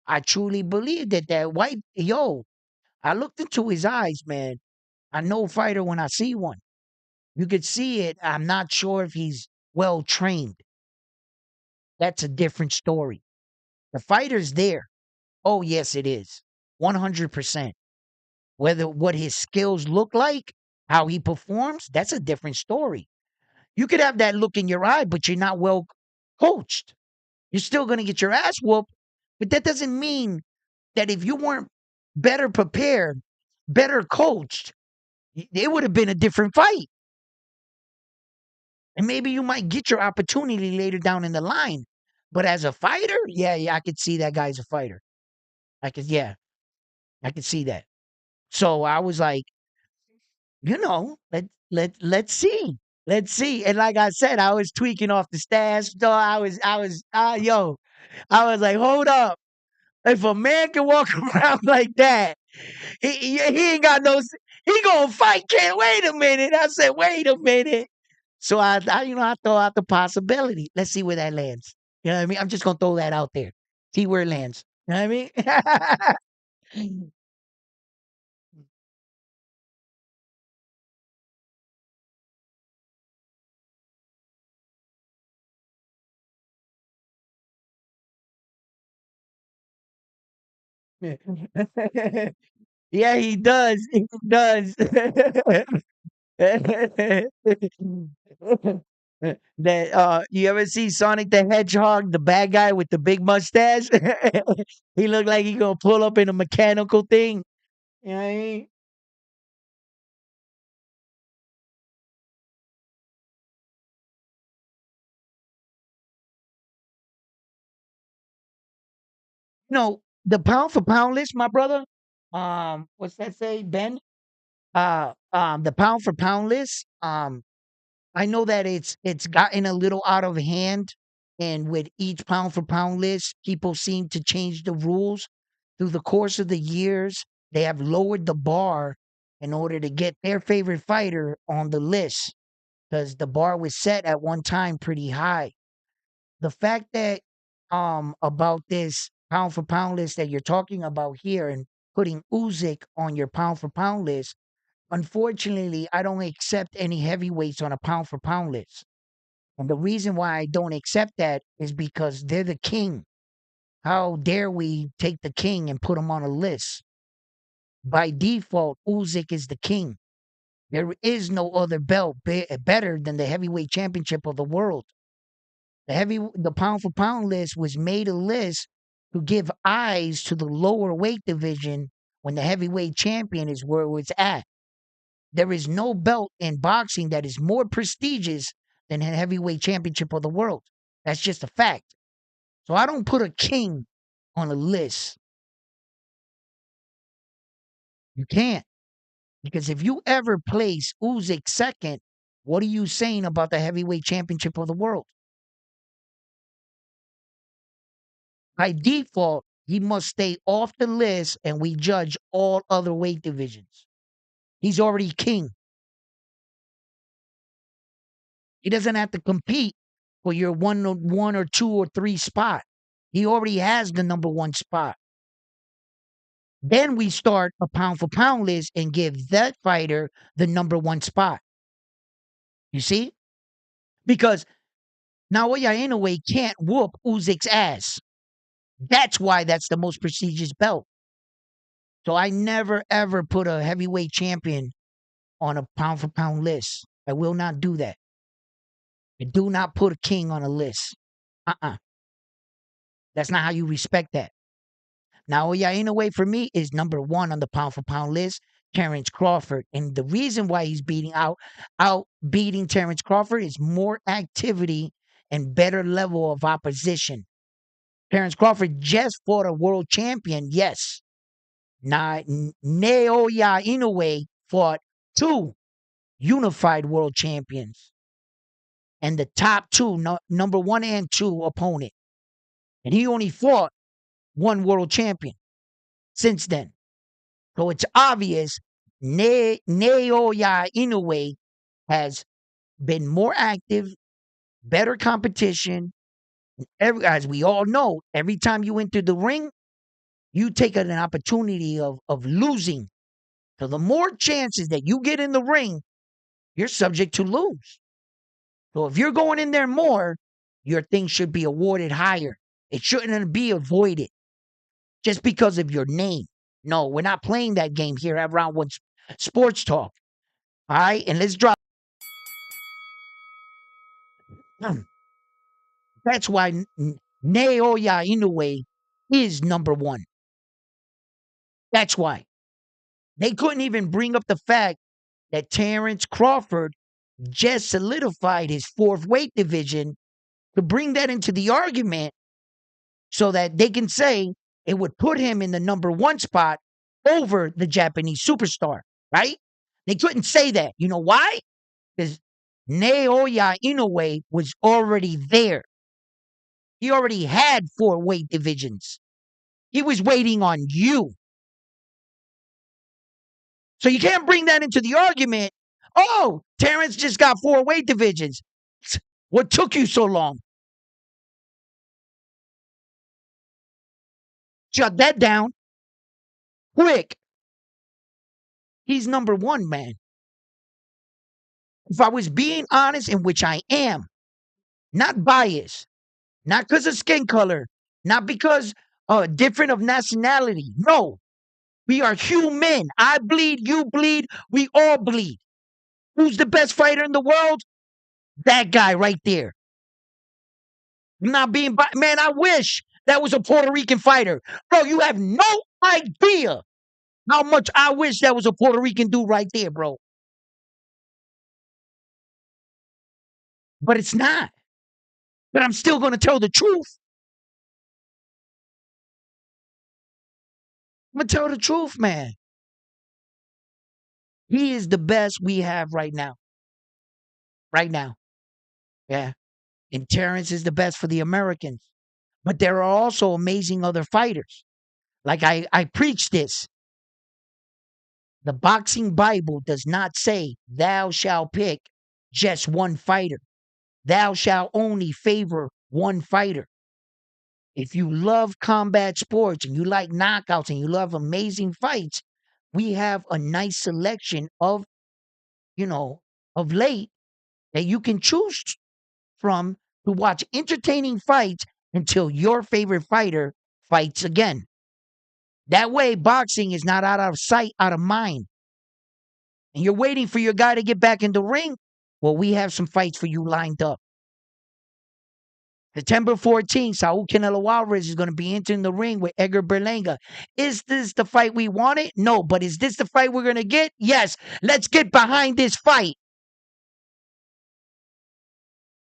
I truly believe that white I looked into his eyes, man. I know a fighter when I see one. You could see it. I'm not sure if he's well trained. That's a different story. The fighter's there. Oh, yes, it is. 100%. Whether what his skills look like, how he performs, that's a different story. You could have that look in your eye, but you're not well coached. You're still going to get your ass whooped. But that doesn't mean that if you weren't better prepared, better coached, it would have been a different fight. And maybe you might get your opportunity later down in the line. But as a fighter, yeah, I could see that guy's a fighter. Yeah, I could see that. So I was like, let's see. Let's see. And like I said, I was tweaking off the stash. So I was like, hold up. If a man can walk around like that, he ain't got no, he gonna fight. Can't wait a minute. I said, wait a minute. So I throw out the possibility. Let's see where that lands. You know what I mean? I'm just gonna throw that out there. See where it lands. You know what I mean? Yeah, he does. He does. That you ever see Sonic the Hedgehog, the bad guy with the big mustache? He looked like he gonna pull up in a mechanical thing. You know what I mean? The pound for pound list, my brother. What's that say, Ben? The pound for pound list. I know that it's gotten a little out of hand, and with each pound for pound list, people seem to change the rules through the course of the years. They have lowered the bar in order to get their favorite fighter on the list because the bar was set at one time pretty high. The fact that about this pound for pound list that you're talking about here and putting Usyk on your pound for pound list, unfortunately, I don't accept any heavyweights on a pound for pound list. And the reason why I don't accept that is because they're the king. How dare we take the king and put him on a list? By default, Usyk is the king. There is no other belt better than the heavyweight championship of the world. The pound for pound list was made a list to give eyes to the lower weight division when the heavyweight champion is where it's at. There is no belt in boxing that is more prestigious than a heavyweight championship of the world. That's just a fact. So I don't put a king on a list. You can't. Because if you ever place Usyk second, what are you saying about the heavyweight championship of the world? By default, he must stay off the list and we judge all other weight divisions. He's already king. He doesn't have to compete for your one or two or three spot. He already has the number one spot. Then we start a pound for pound list and give that fighter the number one spot. You see? Because Naoya Inoue can't whoop Usyk's ass. That's why that's the most prestigious belt. So I never ever put a heavyweight champion on a pound for pound list. I will not do that. I do not put a king on a list. That's not how you respect that. Naoya Inoue for me is number one on the pound for pound list. Terrence Crawford, and the reason why he's beating Terrence Crawford is more activity and better level of opposition. Terrence Crawford just fought a world champion, yes. Naoya Inoue fought two unified world champions and the top two, number one and two opponent. And he only fought one world champion since then. So it's obvious Naoya Inoue has been more active, better competition. As we all know, every time you enter the ring, you take an opportunity of losing. So the more chances that you get in the ring, you're subject to lose. So if you're going in there more, your thing should be awarded higher. It shouldn't be avoided just because of your name. No, we're not playing that game here at Round One Sports Talk. All right, and let's drop. That's why Naoya Inoue is number one. That's why. They couldn't even bring up the fact that Terrence Crawford just solidified his fourth weight division to bring that into the argument so that they can say it would put him in the number one spot over the Japanese superstar, right? They couldn't say that. You know why? Because Naoya Inoue was already there. He already had four weight divisions. He was waiting on you. So you can't bring that into the argument. Oh, Terrence just got four weight divisions. What took you so long? Shut that down. Quick. He's number one, man. If I was being honest, in which I am, not biased, not because of skin color, not because different of nationality. No, we are human. I bleed, you bleed, we all bleed. Who's the best fighter in the world? That guy right there. I'm not being man, I wish that was a Puerto Rican fighter. Bro, you have no idea how much I wish that was a Puerto Rican dude right there, bro. But it's not. But I'm still going to tell the truth. I'm going to tell the truth, man. He is the best we have right now. Right now. Yeah. And Terrence is the best for the Americans. But there are also amazing other fighters. Like I preach this. The boxing Bible does not say, thou shalt pick just one fighter. Thou shalt only favor one fighter. If you love combat sports and you like knockouts and you love amazing fights, we have a nice selection of, of late that you can choose from to watch entertaining fights until your favorite fighter fights again. That way, boxing is not out of sight, out of mind. And you're waiting for your guy to get back in the ring. Well, we have some fights for you lined up. September 14th, Saul Canelo Alvarez is going to be entering the ring with Edgar Berlanga. Is this the fight we wanted? No, but is this the fight we're going to get? Yes. Let's get behind this fight.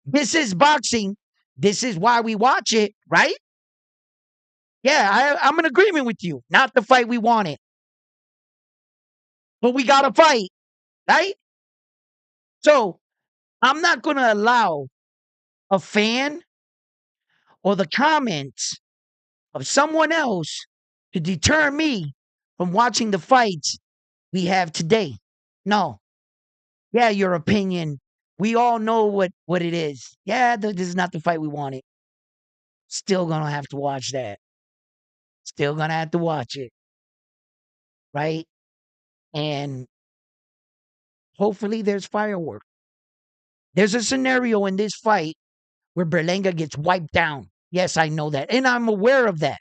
This is boxing. This is why we watch it, right? Yeah, I'm in agreement with you. Not the fight we wanted. But we got to fight, right? So I'm not going to allow a fan or the comments of someone else to deter me from watching the fights we have today. No. Yeah, your opinion. We all know what it is. Yeah, this is not the fight we wanted. Still going to have to watch that. Still going to have to watch it. Right? And hopefully there's fireworks. There's a scenario in this fight where Berlanga gets wiped down. Yes, I know that. And I'm aware of that.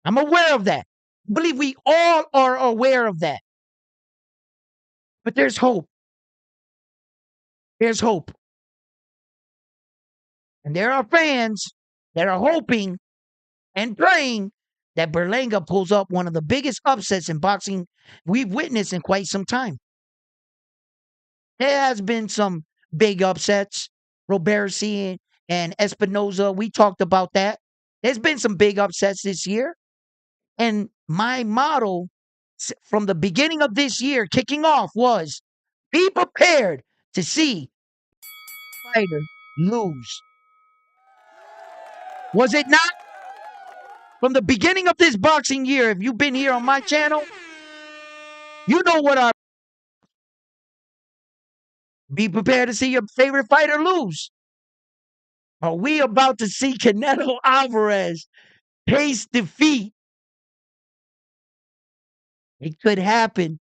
I'm aware of that. I believe we all are aware of that. But there's hope. There's hope. And there are fans that are hoping and praying that Berlanga pulls up one of the biggest upsets in boxing we've witnessed in quite some time. There has been some big upsets. Robertson and Espinoza, we talked about that. There's been some big upsets this year. And my motto from the beginning of this year, kicking off, was be prepared to see fighter lose. Was it not? From the beginning of this boxing year, if you've been here on my channel, you know what our be prepared to see your favorite fighter lose. Are we about to see Canelo Alvarez taste defeat? It could happen.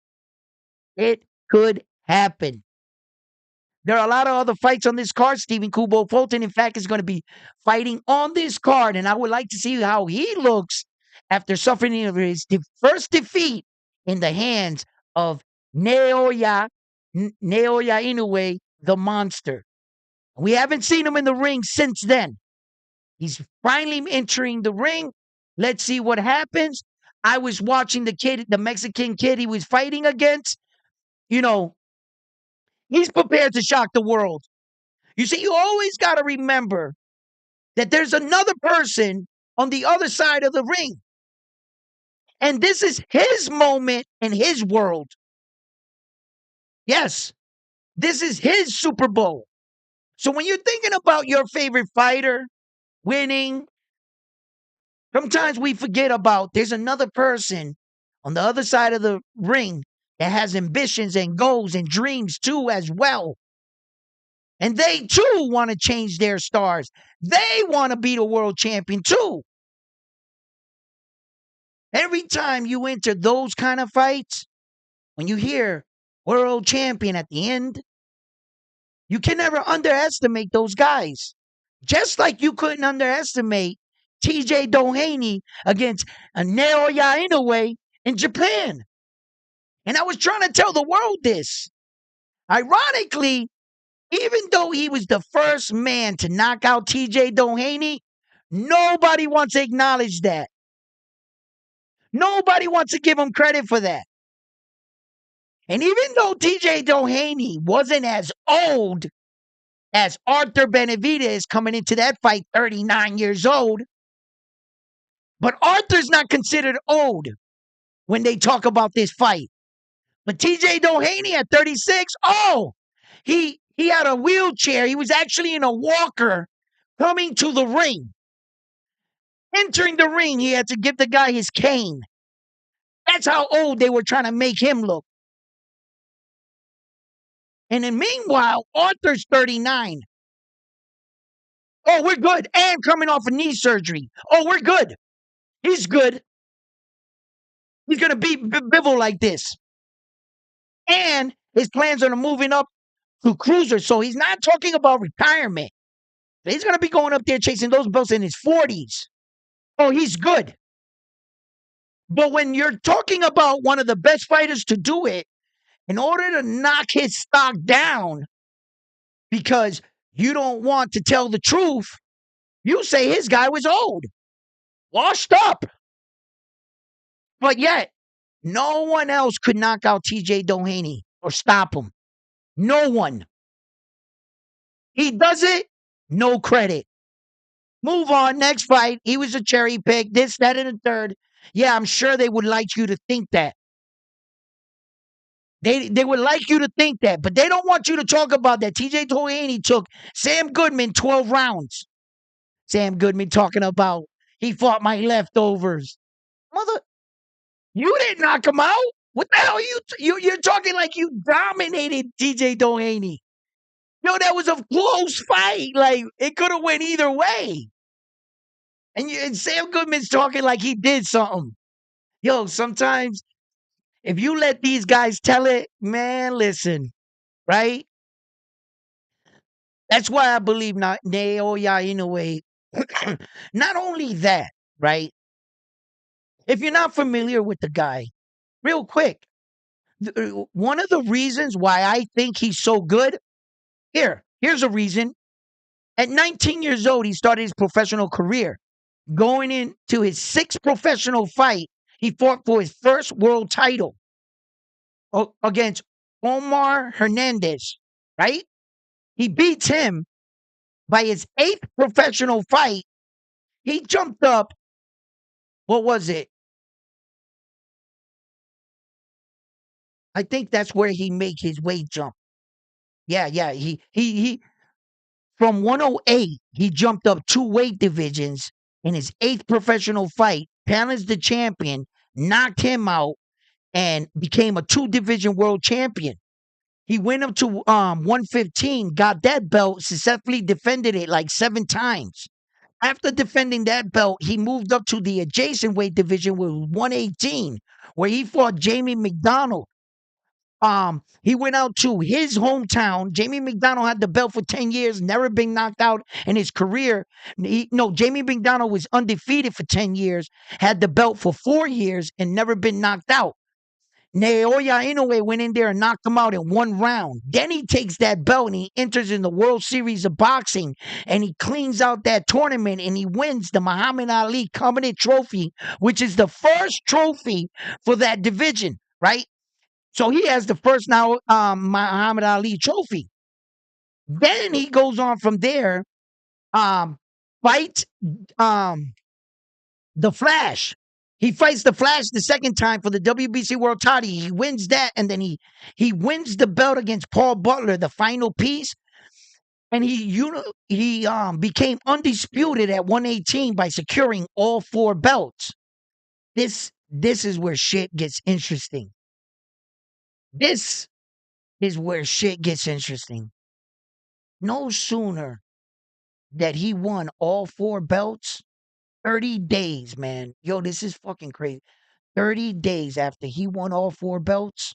It could happen. There are a lot of other fights on this card. Stephen Kubo Fulton, in fact, is going to be fighting on this card, and I would like to see how he looks after suffering his first defeat in the hands of Naoya Inoue, the monster. We haven't seen him in the ring since then. He's finally entering the ring. Let's see what happens. I was watching the kid, the Mexican kid he was fighting against. You know, he's prepared to shock the world. You see, you always got to remember that there's another person on the other side of the ring. And this is his moment in his world. Yes, this is his Super Bowl. So when you're thinking about your favorite fighter winning, sometimes we forget about there's another person on the other side of the ring that has ambitions and goals and dreams too as well. And they too want to change their stars. They want to be the world champion too. Every time you enter those kind of fights, when you hear world champion at the end, you can never underestimate those guys. Just like you couldn't underestimate TJ Doheny against Naoya Inoue in Japan. And I was trying to tell the world this. Ironically, even though he was the first man to knock out TJ Doheny, nobody wants to acknowledge that. Nobody wants to give him credit for that. And even though TJ Doheny wasn't as old as Arthur Benavidez coming into that fight, 39 years old, but Arthur's not considered old when they talk about this fight. But TJ Doheny at 36, he had a wheelchair. He was actually in a walker coming to the ring. Entering the ring, he had to give the guy his cane. That's how old they were trying to make him look. And then meanwhile, Arthur's 39. Oh, we're good. And coming off of knee surgery. Oh, we're good. He's good. He's going to beat Bivol like this. And his plans are moving up to cruiser. So he's not talking about retirement. He's going to be going up there chasing those belts in his 40s. Oh, he's good. But when you're talking about one of the best fighters to do it, in order to knock his stock down because you don't want to tell the truth, You say his guy was old, washed up, but yet no one else could knock out TJ Doheny or stop him. No one. He does it, no credit. Move on, next fight. He was a cherry pick, this, that, and the third. Yeah, I'm sure they would like you to think that. They would like you to think that, but they don't want you to talk about that. TJ Doheny took Sam Goodman 12 rounds. Sam Goodman talking about he fought my leftovers. Mother, you didn't knock him out. What the hell are you're talking like you dominated TJ Doheny. Yo, that was a close fight. Like it could have went either way. And Sam Goodman's talking like he did something. Yo, sometimes if you let these guys tell it, man, listen, right? That's why I believe not Naoya Inoue. Not only that, right? If you're not familiar with the guy, real quick, one of the reasons why I think he's so good, here's a reason. At 19 years old, he started his professional career. Going into his sixth professional fight, he fought for his first world title against Omar Hernandez, right? He beats him by his eighth professional fight. He jumped up, what was it? I think that's where he make his weight jump. Yeah. He from 108, he jumped up two weight divisions in his eighth professional fight, challenged the champion, knocked him out, and became a two-division world champion. He went up to 115, got that belt, successfully defended it like 7 times. After defending that belt, he moved up to the adjacent weight division with 118, where he fought Jamie McDonald. He went out to his hometown. Jamie McDonald had the belt for 10 years, never been knocked out in his career. Jamie McDonald was undefeated for 10 years, had the belt for 4 years, and never been knocked out. Naoya Inoue went in there and knocked him out in 1 round. Then he takes that belt and he enters in the World Series of Boxing and he cleans out that tournament and he wins the Muhammad Ali Covenant Trophy, which is the first trophy for that division, right? So he has the first now Muhammad Ali trophy. Then he goes on from there, fight the Flash. He fights the Flash the second time for the WBC World Title. He wins that, and then he wins the belt against Paul Butler, the final piece. And he became undisputed at 118 by securing all 4 belts. This is where shit gets interesting. This is where shit gets interesting. No sooner that he won all 4 belts, 30 days, man. Yo, this is fucking crazy. 30 days after he won all 4 belts,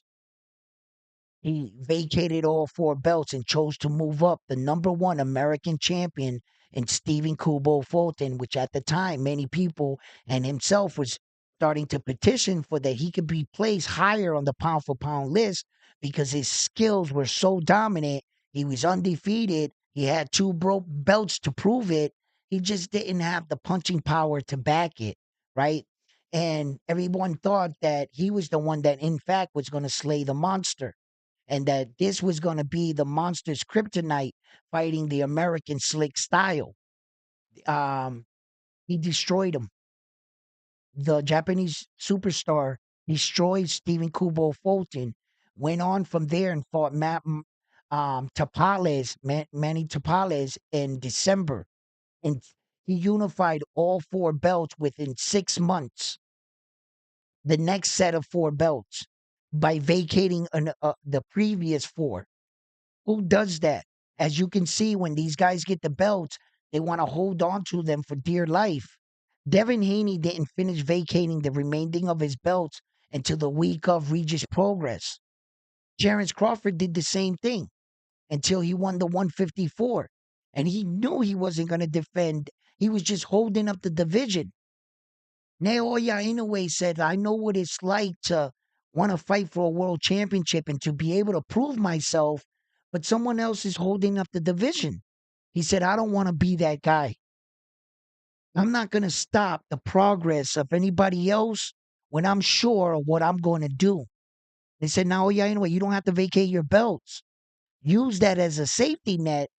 he vacated all 4 belts and chose to move up the number 1 American champion in Stephen Kubo Fulton, which at the time many people and himself was starting to petition for that he could be placed higher on the pound for pound list because his skills were so dominant. He was undefeated. He had 2 broke belts to prove it. He just didn't have the punching power to back it, right? And everyone thought that he was the one that, in fact, was going to slay the monster and that this was going to be the monster's kryptonite fighting the American slick style. Um, he destroyed him. The Japanese superstar destroyed Stephen Kubo Fulton, went on from there and fought Manny Tapales in December. And he unified all 4 belts within 6 months. The next set of 4 belts by vacating the previous 4. Who does that? As you can see, when these guys get the belts, they want to hold on to them for dear life. Devin Haney didn't finish vacating the remaining of his belts until the week of Regis Progress. Terrence Crawford did the same thing until he won the 154. And he knew he wasn't going to defend. He was just holding up the division. Naoya Inoue said, I know what it's like to want to fight for a world championship and to be able to prove myself, but someone else is holding up the division. He said, I don't want to be that guy. I'm not going to stop the progress of anybody else when I'm sure of what I'm going to do. They said, now, yeah, anyway, you don't have to vacate your belts. Use that as a safety net.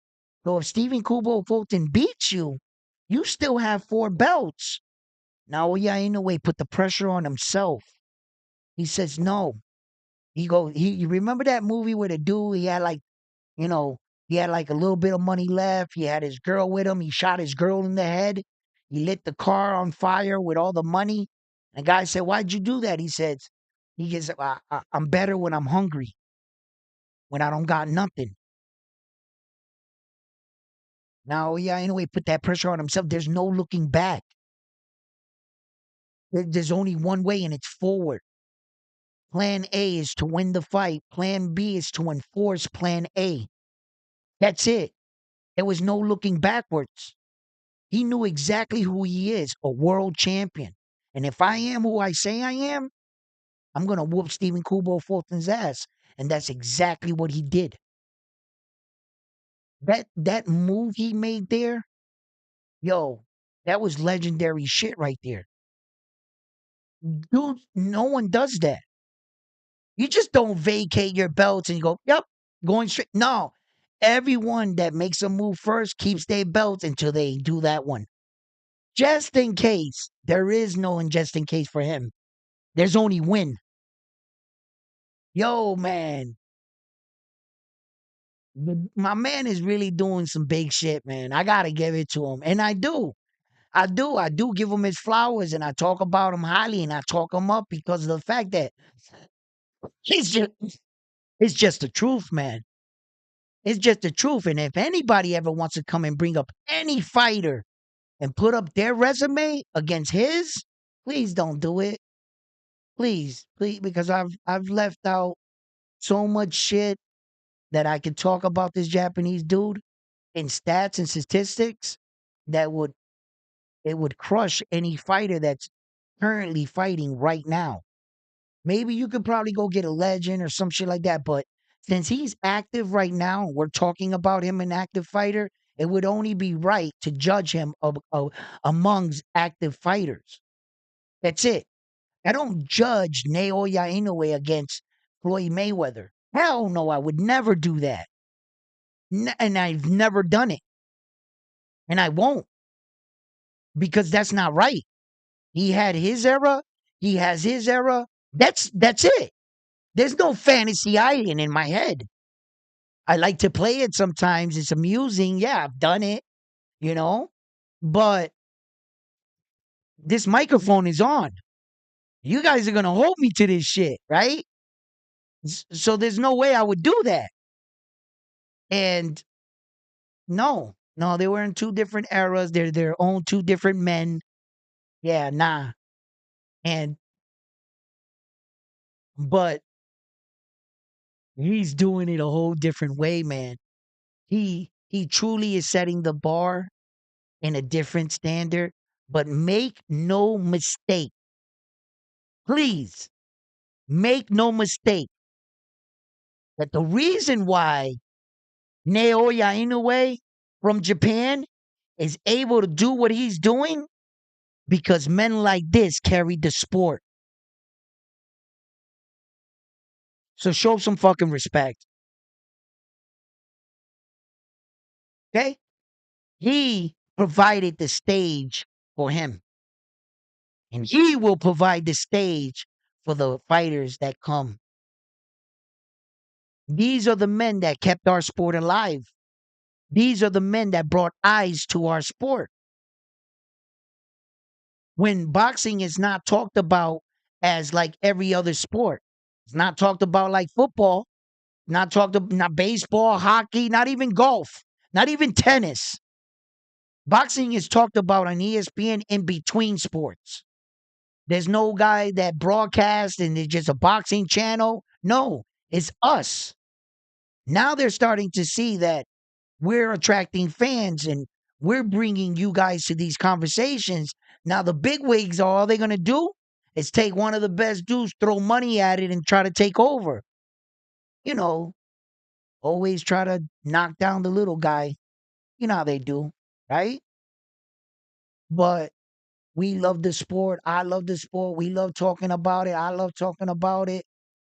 So if Stephen Kubo Fulton beats you, you still have 4 belts. Now, yeah, Inoue put the pressure on himself. He says, no. You remember that movie where the dude, you know, he had like a little bit of money left. He had his girl with him. He shot his girl in the head. He lit the car on fire with all the money. And the guy said, why'd you do that? He gets, I'm better when I'm hungry, when I don't got nothing. Now, yeah, anyway, put that pressure on himself. There's no looking back. There's only one way, and it's forward. Plan A is to win the fight. Plan B is to enforce plan A. That's it. There was no looking backwards. He knew exactly who he is, a world champion. And if I am who I say I am, I'm going to whoop Stephen Kubo Fulton's ass. And that's exactly what he did. That move he made there, yo, that was legendary shit right there. Dude, no one does that. You just don't vacate your belts and you go, yep, going straight. No, everyone that makes a move first keeps their belts until they do that one. Just in case. There is no just in case for him. There's only win. Yo, man. My man is really doing some big shit, man. I got to give it to him. And I do. I do give him his flowers and I talk about him highly and I talk him up because of the fact that he's just, it's just the truth, man. It's just the truth. And if anybody ever wants to come and bring up any fighter and put up their resume against his, please don't do it. Please, because I've left out so much shit that I could talk about this Japanese dude in stats and statistics that would crush any fighter that's currently fighting right now. Maybe you could probably go get a legend or some shit like that, but since he's active right now and we're talking about him an active fighter, it would only be right to judge him amongst active fighters. That's it. I don't judge Naoya Inoue against Floyd Mayweather. Hell no, I would never do that. And I've never done it. And I won't because that's not right. He had his era. He has his era. That's it. There's no fantasy island in my head. I like to play it sometimes. It's amusing. Yeah, I've done it, you know. But this microphone is on. You guys are gonna hold me to this shit, right? So there's no way I would do that. And no, they were in two different eras. They're their own two different men. Yeah, nah. And but he's doing it a whole different way, man. He truly is setting the bar in a different standard. But make no mistake, please make no mistake that the reason why Naoya Inoue from Japan is able to do what he's doing because men like this carried the sport. So show some fucking respect. Okay? He provided the stage for him. And he will provide the stage for the fighters that come. These are the men that kept our sport alive. These are the men that brought eyes to our sport. When boxing is not talked about as like every other sport, it's not talked about like football, not baseball, hockey, not even golf, not even tennis. Boxing is talked about on ESPN in between sports. There's no guy that broadcasts and it's just a boxing channel. No, it's us. Now they're starting to see that we're attracting fans and we're bringing you guys to these conversations. Now, the big wigs, all they're going to do is take one of the best dudes, throw money at it, and try to take over. You know, always try to knock down the little guy. You know how they do, right? but we love the sport. I love the sport. We love talking about it. I love talking about it.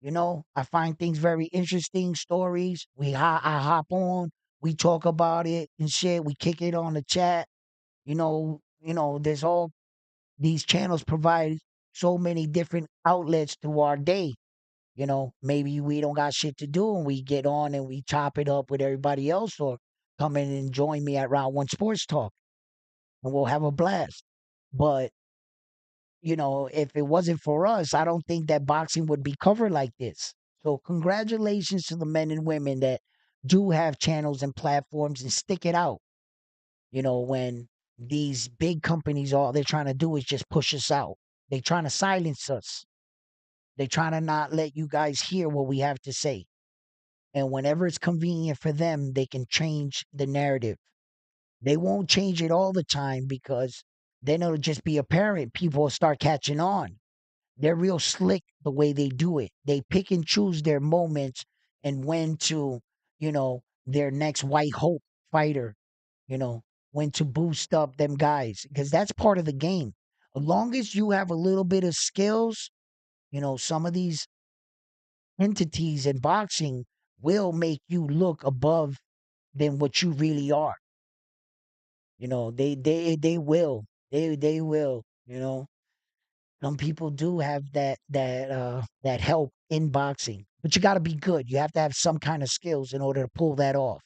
I find things very interesting, stories. I hop on, we talk about it and shit. We kick it on the chat. There's all these channels provide so many different outlets through our day. Maybe we don't got shit to do and we get on and we chop it up with everybody else, or come in and join me at Round One Sports Talk and we'll have a blast. But if it wasn't for us, I don't think that boxing would be covered like this. So congratulations to the men and women that do have channels and platforms and stick it out. When these big companies, all they're trying to do is just push us out. They're trying to silence us. They're trying to not let you guys hear what we have to say. And whenever it's convenient for them, they can change the narrative. They won't change it all the time, because then it'll just be apparent. People will start catching on. They're real slick the way they do it. They pick and choose their moments and when to, their next white hope fighter, you know, when to boost up them guys, because that's part of the game. As long as you have a little bit of skills, some of these entities in boxing will make you look above than what you really are. They will. They will, Some people do have that help in boxing, but you got to be good. You have to have some kind of skills in order to pull that off.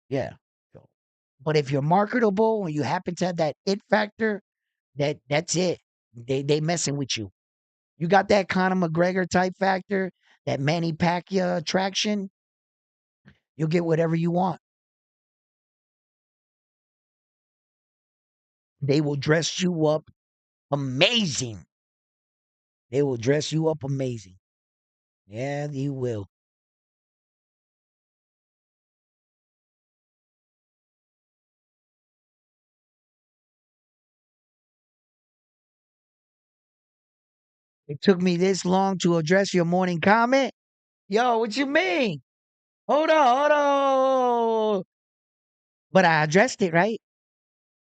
Yeah. So, but if you're marketable and you happen to have that it factor, that's it. They messing with you. You got that Conor McGregor type factor, that Manny Pacquiao attraction, you'll get whatever you want. They will dress you up amazing. They will dress you up amazing. Yeah, you will. It took me this long to address your morning comment. Yo, what you mean? Hold on, hold on. But I addressed it, right?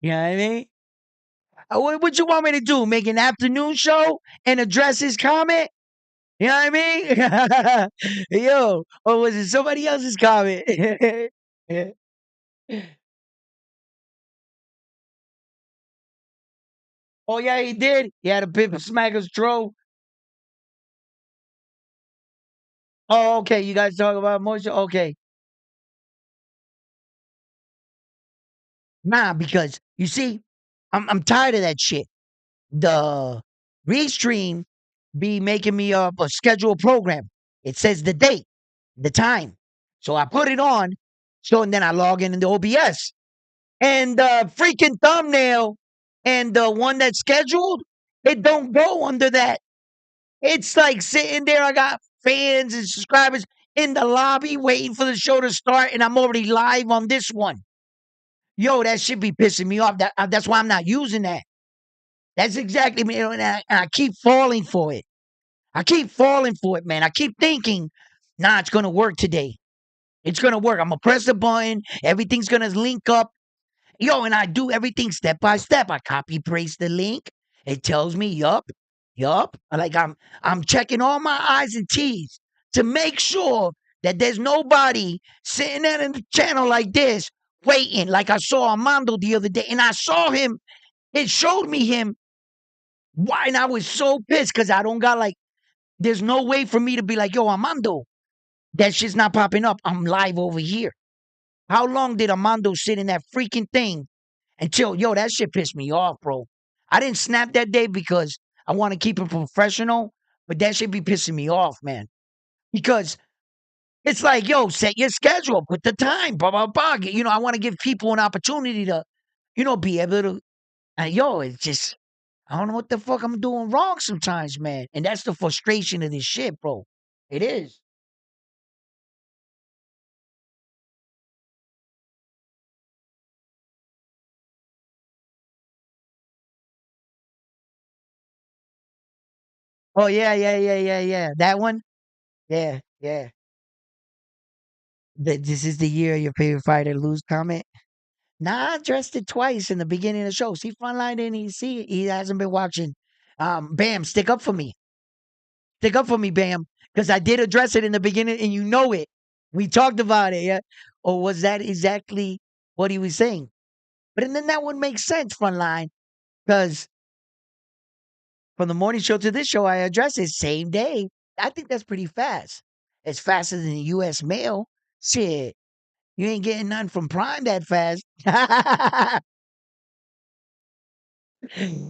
You know what I mean? What you want me to do? Make an afternoon show and address his comment? You know what I mean? Yo, or was it somebody else's comment? Oh, yeah, he did. He had a bit of smackers throw. Oh, okay. You guys talk about emotion? Okay. Nah, because you see, I'm tired of that shit. The restream be making me a scheduled program. It says the date, the time. So I put it on. So and then I log in the OBS. And the freaking thumbnail and the one that's scheduled, it don't go under that. It's like sitting there. I got fans and subscribers in the lobby waiting for the show to start, and I'm already live on this one. Yo, that should be pissing me off. That's why I'm not using that. That's exactly me. And I keep falling for it. I keep falling for it, man. I keep thinking, nah, it's gonna work today. It's gonna work. I'm gonna press the button. Everything's gonna link up. Yo, and I do everything step by step. I copy paste the link. It tells me, yup. Like I'm checking all my I's and T's to make sure that there's nobody sitting there in the channel like this waiting. Like I saw Armando the other day, and I saw him. It showed me him. Why? And I was so pissed because I don't got like. There's no way for me to be like, yo, Armando, that shit's not popping up. I'm live over here. How long did Armando sit in that freaking thing until, yo, that shit pissed me off, bro. I didn't snap that day because I want to keep it professional, but that shit be pissing me off, man. Because it's like, yo, set your schedule, put the time, blah, blah, blah. I want to give people an opportunity to, be able to, yo, it's just, I don't know what the fuck I'm doing wrong sometimes, man. And that's the frustration of this shit, bro. It is. Oh, yeah, yeah, yeah, yeah, yeah. That one? Yeah, yeah. This is the year your favorite fighter lose comment? Nah, I addressed it twice in the beginning of the show. See, Frontline didn't he see it? He hasn't been watching. Bam, stick up for me. Stick up for me, Bam. Because I did address it in the beginning and you know it. We talked about it, yeah. Or was that exactly what he was saying? But and then that would make sense, Frontline. Because from the morning show to this show, I addressed it same day. I think that's pretty fast. It's faster than the US mail. Shit. You ain't getting none from Prime that fast.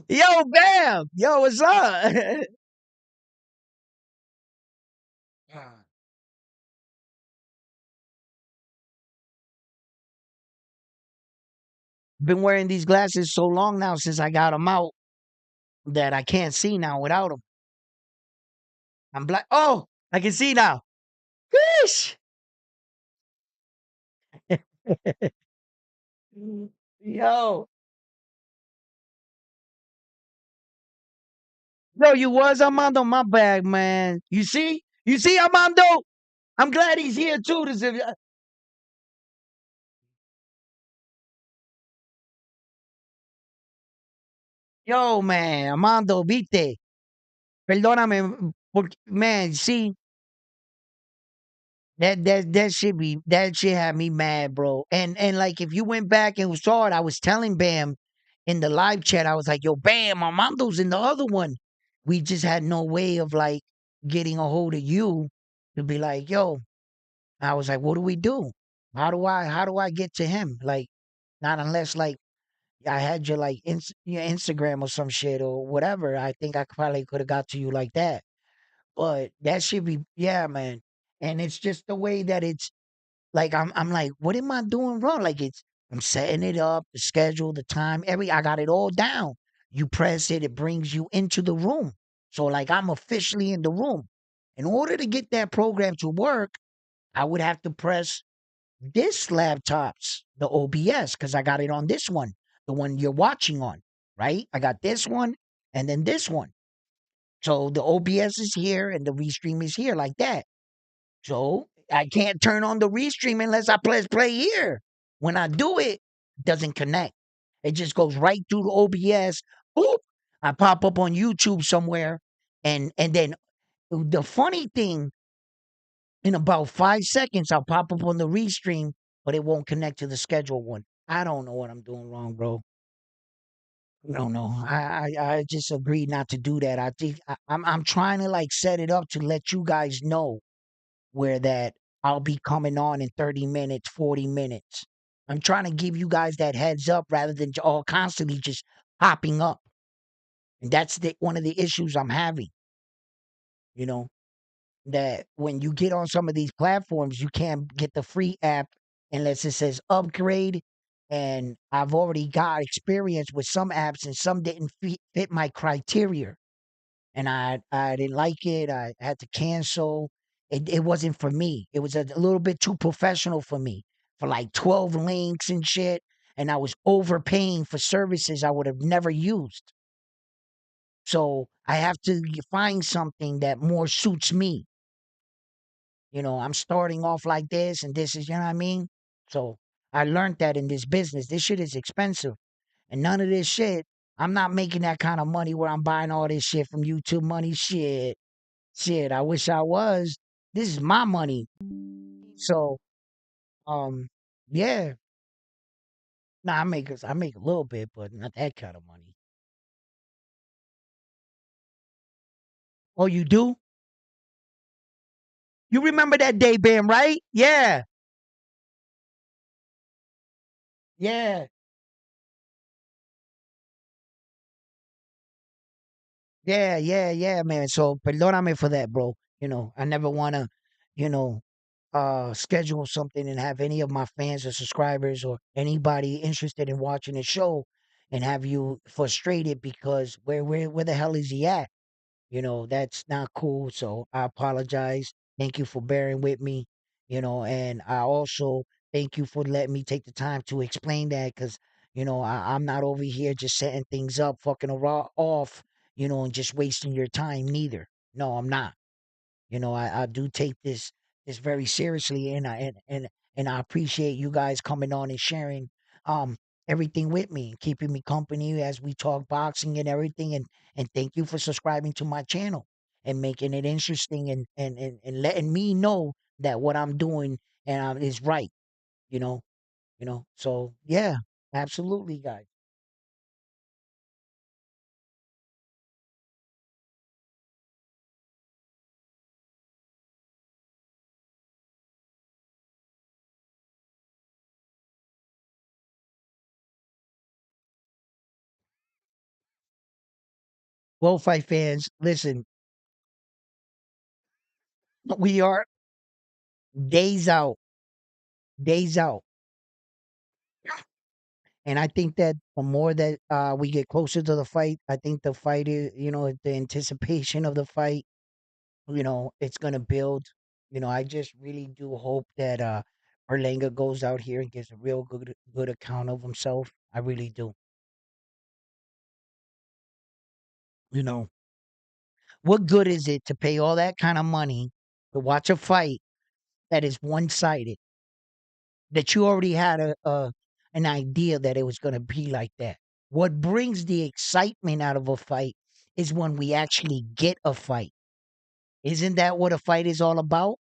Yo, Bam. Yo, what's up? Been wearing these glasses so long now since I got them out that I can't see now without them. I'm black. Oh, I can see now. Fish. Yo, yo, you was Armando? My bag, man. You see? You see, Armando? I'm glad he's here too. Yo, man, Armando, viste. Perdóname, man, see, that shit had me mad, bro. And like if you went back and saw it, I was telling Bam in the live chat, I was like, yo, Bam, Armando's in the other one. We just had no way of like getting a hold of you to be like, yo. I was like, what do we do? How do I get to him? Like, not unless like I had your like your Instagram or some shit or whatever. I think I probably could have got to you like that. But that should be, yeah, man. And it's just the way that it's like I'm like, what am I doing wrong? Like I'm setting it up, the schedule, the time, I got it all down. You press it, it brings you into the room. So like I'm officially in the room. In order to get that program to work, I would have to press this laptop's the OBS because I got it on this one, the one you're watching on, right? I got this one and then this one. So the OBS is here and the restream is here like that. So I can't turn on the restream unless I press play here. When I do it, it doesn't connect. It just goes right through the OBS. Boop. I pop up on YouTube somewhere, and then the funny thing, in about 5 seconds, I'll pop up on the restream, but it won't connect to the scheduled one. I don't know what I'm doing wrong, bro. I don't know. I just agreed not to do that. I think I'm trying to like set it up to let you guys know where that I'll be coming on in 30 minutes, 40 minutes. I'm trying to give you guys that heads up rather than all constantly just popping up. And that's one of the issues I'm having, you know, that when you get on some of these platforms, you can't get the free app unless it says upgrade. And I've already got experience with some apps and some didn't fit my criteria. And I didn't like it. I had to cancel. It wasn't for me. It was a little bit too professional for me for like 12 links and shit. And I was overpaying for services I would have never used. So I have to find something that more suits me. I'm starting off like this and this is, you know what I mean? So I learned that in this business. This shit is expensive. And none of this shit, I'm not making that kind of money where I'm buying all this shit from YouTube money. Shit, I wish I was. This is my money. So, um, yeah. Nah, I make a little bit, but not that kind of money. Oh, you do? You remember that day, Bam, right? Yeah. Yeah. Yeah, man. So, perdóname for that, bro. I never want to, you know, schedule something and have any of my fans or subscribers or anybody interested in watching the show and have you frustrated because where the hell is he at? That's not cool. So I apologize. Thank you for bearing with me. And I also thank you for letting me take the time to explain that because, I'm not over here just setting things up, fucking off, and just wasting your time neither. No, I'm not. I do take this very seriously and I appreciate you guys coming on and sharing um everything with me, keeping me company as we talk boxing and everything. And thank you for subscribing to my channel and making it interesting and letting me know that what I'm doing is right. You know, So yeah, absolutely, guys. Well, fight fans, listen, we are days out, days out. And I think that the more that we get closer to the fight, I think the fight is, the anticipation of the fight, it's gonna build. I just really do hope that Berlanga goes out here and gives a real good account of himself. I really do. You know, what good is it to pay all that kind of money to watch a fight that is one sided? That you already had an idea that it was gonna be like that. What brings the excitement out of a fight is when we actually get a fight. Isn't that what a fight is all about?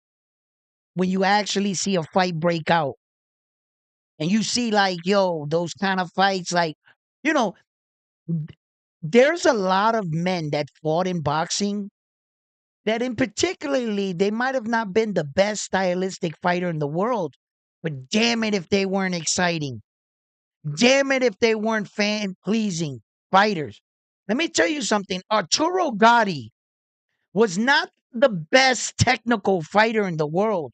When you actually see a fight break out and you see like, yo, those kind of fights, like, you know, there's a lot of men that fought in boxing that in particularly they might have not been the best stylistic fighter in the world, but damn it if they weren't exciting. Damn it if they weren't fan pleasing fighters. Let me tell you something. Arturo Gotti was not the best technical fighter in the world.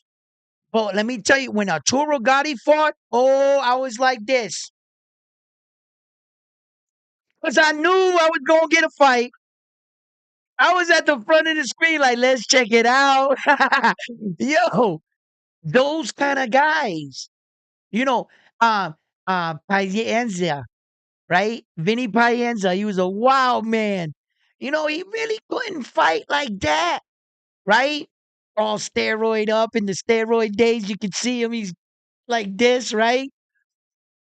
But let me tell you, when Arturo Gotti fought, oh, I was like this. Because I knew I was going to get a fight. I was at the front of the screen, like, let's check it out. Yo, those kind of guys. You know, um, Payenza, right? Vinny Payenza, he was a wild man. He really couldn't fight like that, right? All steroid up in the steroid days. You could see him. He's like this, right?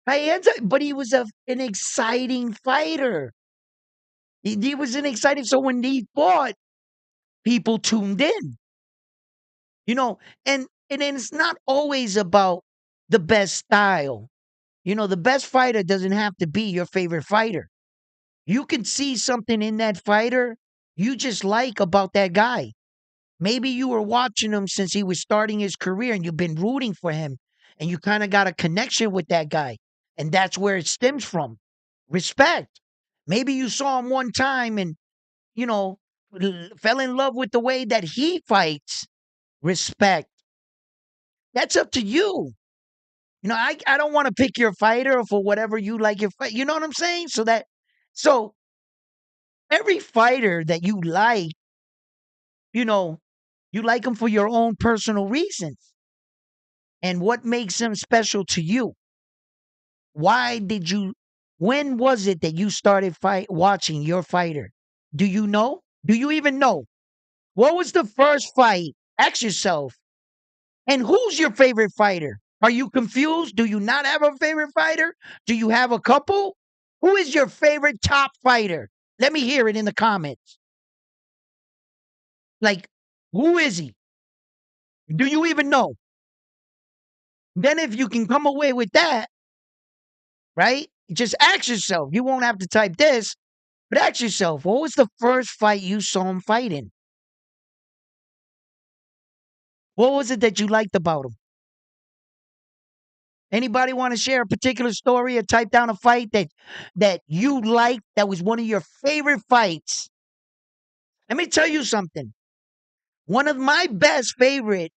Payenza, but he was an exciting fighter. He was an exciting. So when he fought, people tuned in, you know, and then it's not always about the best style. The best fighter doesn't have to be your favorite fighter. You can see something in that fighter you just like about that guy. Maybe you were watching him since he was starting his career and you've been rooting for him and you kind of got a connection with that guy. And that's where it stems from. Respect. Maybe you saw him one time and, you know, fell in love with the way that he fights. Respect. That's up to you. I don't want to pick your fighter for whatever you like your fight. You know what I'm saying? So every fighter that you know, you like him for your own personal reasons and what makes him special to you. Why did you, when was it that you started watching your fighter? Do you know? Do you even know? What was the first fight? Ask yourself. And who's your favorite fighter? Are you confused? Do you not have a favorite fighter? Do you have a couple? Who is your favorite top fighter? Let me hear it in the comments. Like, who is he? Do you even know? Then, if you can come away with that, right? Just ask yourself. You won't have to type this, but ask yourself, what was the first fight you saw him fight in? What was it that you liked about him? Anybody want to share a particular story or type down a fight that you liked that was one of your favorite fights? Let me tell you something. One of my best favorite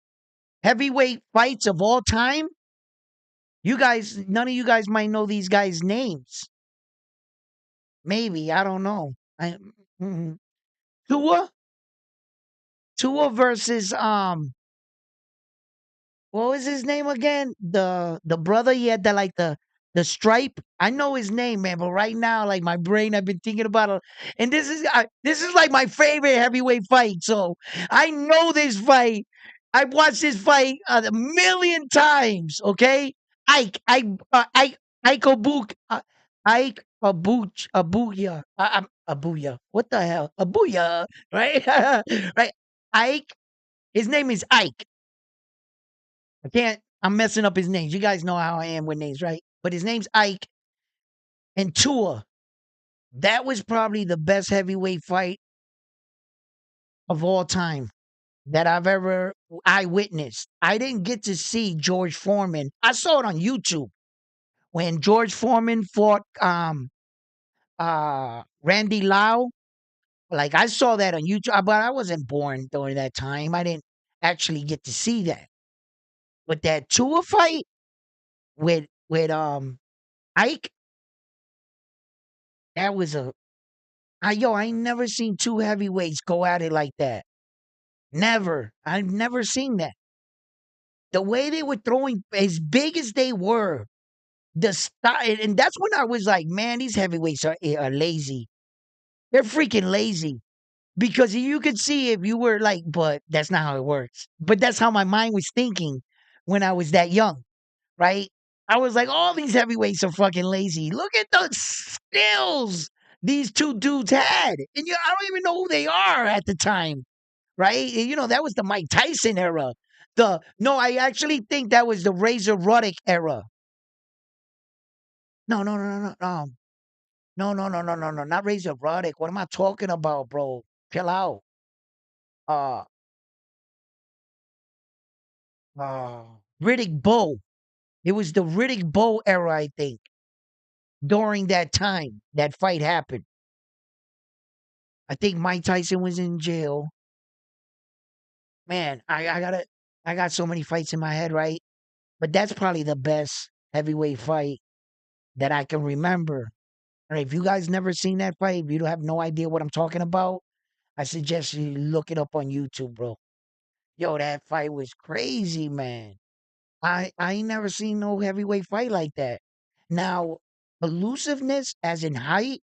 heavyweight fights of all time. None of you guys might know these guys' names. Maybe, I don't know. Mm, Tua, Tua versus what was his name again? The brother he had the stripe. I know his name, man, but right now, like my brain, I've been thinking about it. And this is like my favorite heavyweight fight. So I know this fight. I've watched this fight a million times. Okay, I I uh, I Ike Abuk, Ike Abuya, Abuya. What the hell? Abuya, right? Right. Ike. His name is Ike. I can't. I'm messing up his names. You guys know how I am with names, right? But his name's Ike and Tua. That was probably the best heavyweight fight of all time that I've ever I witnessed. I didn't get to see George Foreman. I saw it on YouTube when George Foreman fought Randy Lau. Like I saw that on YouTube, but I wasn't born during that time. I didn't actually get to see that. But that Tua fight with Ike, that was I ain't never seen two heavyweights go at it like that. Never. I've never seen that. The way they were throwing as big as they were, the style, and that's when I was like, man, these heavyweights are lazy. They're freaking lazy. Because you could see if you were like, but that's not how it works. But that's how my mind was thinking when I was that young, right? I was like, all these heavyweights are fucking lazy. Look at the skills these two dudes had. And I don't even know who they are at the time, right? That was the Mike Tyson era. No, I actually think that was the Razor Ruddock era. No, no, no, no, no. No, no, no, no, no, no, not Razor Ruddock. What am I talking about, bro? Chill out. Uh Riddick Bowe. It was the Riddick Bowe era, I think. During that time, that fight happened. I think Mike Tyson was in jail. Man, I got so many fights in my head, right? But that's probably the best heavyweight fight that I can remember. All right, if you guys never seen that fight, if you don't have no idea what I'm talking about, I suggest you look it up on YouTube, bro. Yo, that fight was crazy, man. I ain't never seen no heavyweight fight like that. Now, elusiveness, as in height,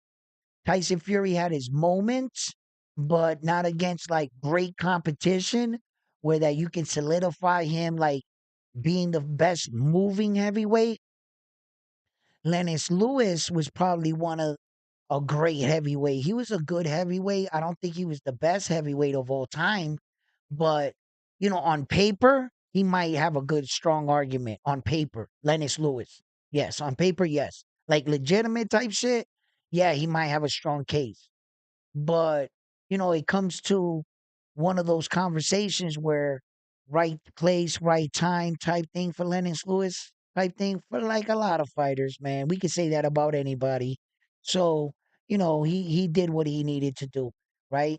Tyson Fury had his moments, but not against like great competition where that you can solidify him like being the best moving heavyweight. Lennox Lewis was probably one of a great heavyweight. He was a good heavyweight. I don't think he was the best heavyweight of all time, but on paper, he might have a good strong argument on paper. Lennox Lewis. Yes, on paper, yes. Like legitimate type shit, yeah, he might have a strong case. But, it comes to one of those conversations where right place, right time type thing for Lennox Lewis type thing for like a lot of fighters, man. We could say that about anybody. So, he did what he needed to do, right?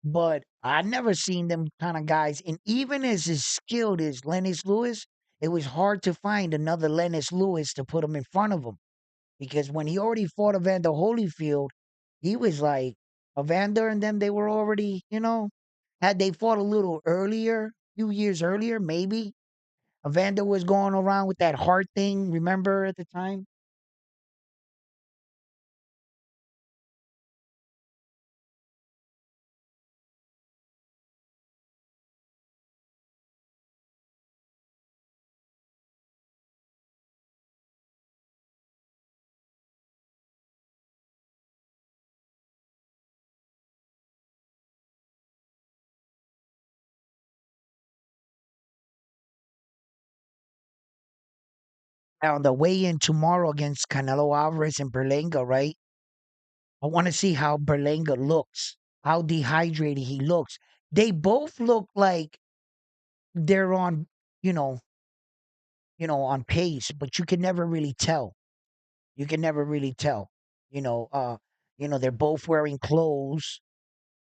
But I never seen them kind of guys. And even as skilled as Lennox Lewis, it was hard to find another Lennox Lewis to put him in front of him because when he already fought Evander Holyfield, he was like Evander and them. They were already, had they fought a little earlier, few years earlier, maybe Evander was going around with that heart thing. Remember at the time? On the way in tomorrow against Canelo Alvarez and Berlanga, right? I want to see how Berlanga looks, how dehydrated he looks. They both look like they're on, you know, on pace, but you can never really tell. You can never really tell. You know, uh, they're both wearing clothes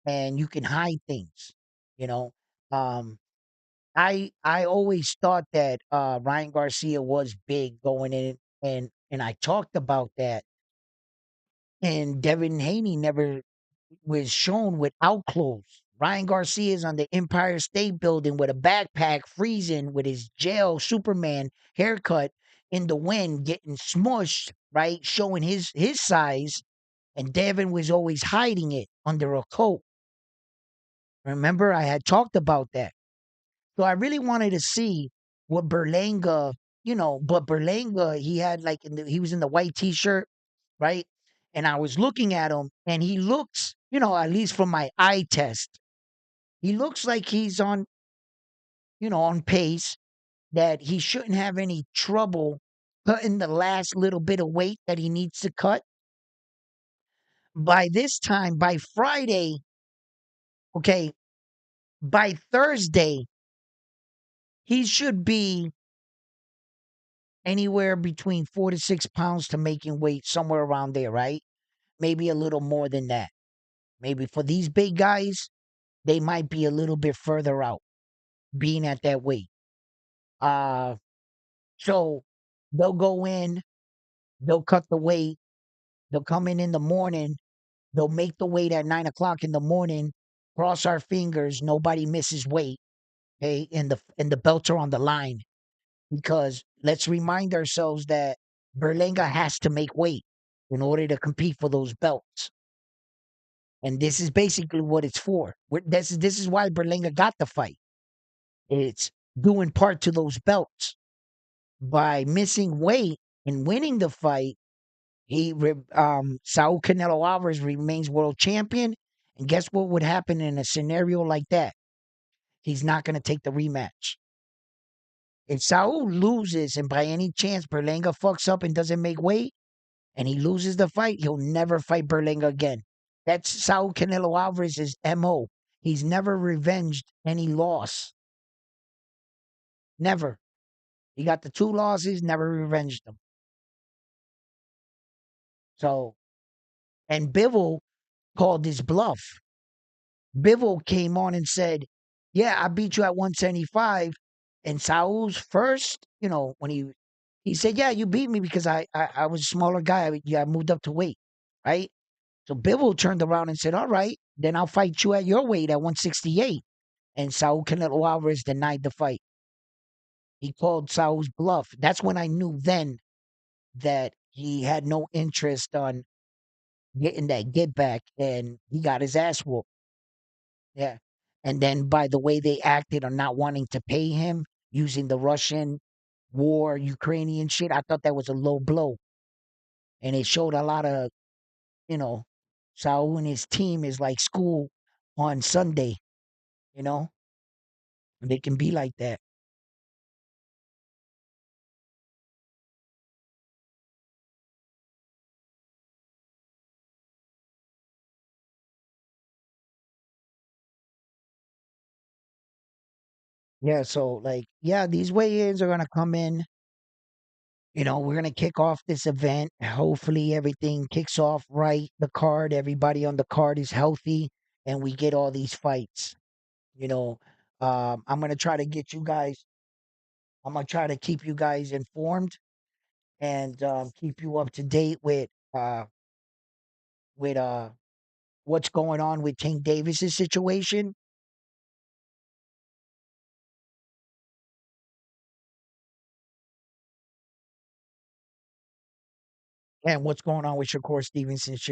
and you can hide things. You know. Um, I always thought that Ryan Garcia was big going in and I talked about that. And Devin Haney never was shown without clothes. Ryan Garcia is on the Empire State Building with a backpack, freezing with his jail Superman haircut in the wind, getting smushed, right? Showing his size. And Devin was always hiding it under a coat. Remember, I had talked about that. So I really wanted to see what Berlanga but Berlanga, he had like he was in the white t-shirt, right? And I was looking at him, and he looks, at least from my eye test, he looks like he's on pace, that he shouldn't have any trouble cutting the last little bit of weight that he needs to cut. By this time, by Friday, okay, by Thursday, he should be anywhere between 4 to 6 pounds to making weight, somewhere around there, right? Maybe a little more than that. Maybe for these big guys, they might be a little bit further out being at that weight. Uh, so they'll go in, they'll cut the weight, they'll come in the morning, they'll make the weight at 9 o'clock in the morning. Cross our fingers, nobody misses weight. Okay, and the belts are on the line, because let's remind ourselves that Berlanga has to make weight in order to compete for those belts. And this is basically what it's for. This is why Berlanga got the fight. It's due in part to those belts. By missing weight and winning the fight, Saul Canelo Alvarez remains world champion. And guess what would happen in a scenario like that? He's not going to take the rematch. If Saul loses and by any chance Berlanga fucks up and doesn't make weight and he loses the fight, he'll never fight Berlanga again. That's Saul Canelo Alvarez's MO. He's never revenged any loss. Never. He got the 2 losses, never revenged them. So, and Bivol called his bluff. Bivol came on and said, "Yeah, I beat you at 175." And Saul's first, when he said, "Yeah, you beat me because I was a smaller guy. I moved up to weight, right?" So Bivol turned around and said, "All right, then I'll fight you at your weight at 168." And Saul Canelo Alvarez denied the fight. He called Saul's bluff. That's when I knew then that he had no interest on getting that get back, and he got his ass whooped. Yeah. And then by the way they acted on not wanting to pay him, using the Russian war, Ukrainian shit, I thought that was a low blow. And it showed a lot of, you know, Saul and his team is like school on Sunday, you know? They can be like that. Yeah, so like, yeah, these weigh-ins are gonna come in. We're gonna kick off this event. Hopefully everything kicks off right. The card, everybody on the card is healthy, and we get all these fights. You know, I'm gonna try to get you guys. I'm gonna try to keep you guys informed and keep you up to date with what's going on with Tank Davis's situation and what's going on with Shakur Stevenson's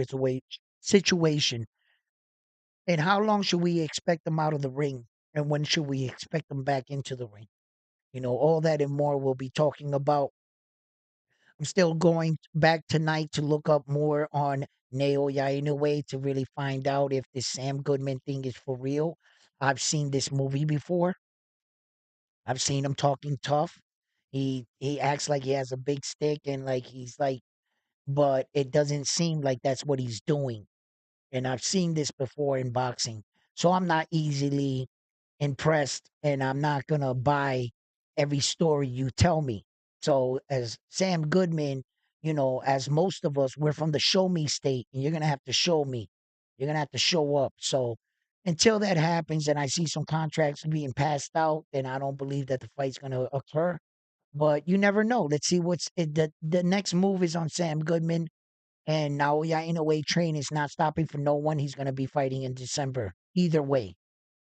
situation. And how long should we expect them out of the ring? And when should we expect them back into the ring? All that and more we'll be talking about. I'm still going back tonight to look up more on Naoya Inoue to really find out if this Sam Goodman thing is for real. I've seen this movie before. I've seen him talking tough. He acts like he has a big stick and like he's like, but it doesn't seem like that's what he's doing. And I've seen this before in boxing. So I'm not easily impressed, and I'm not gonna buy every story you tell me. So as Sam Goodman, as most of us, we're from the show me state, and you're gonna have to show me. You're gonna have to show up. So until that happens and I see some contracts being passed out, then I don't believe that the fight's gonna occur. But you never know. Let's see the next move is on Sam Goodman. And Naoya Inoue train is not stopping for no one. He's going to be fighting in December. Either way.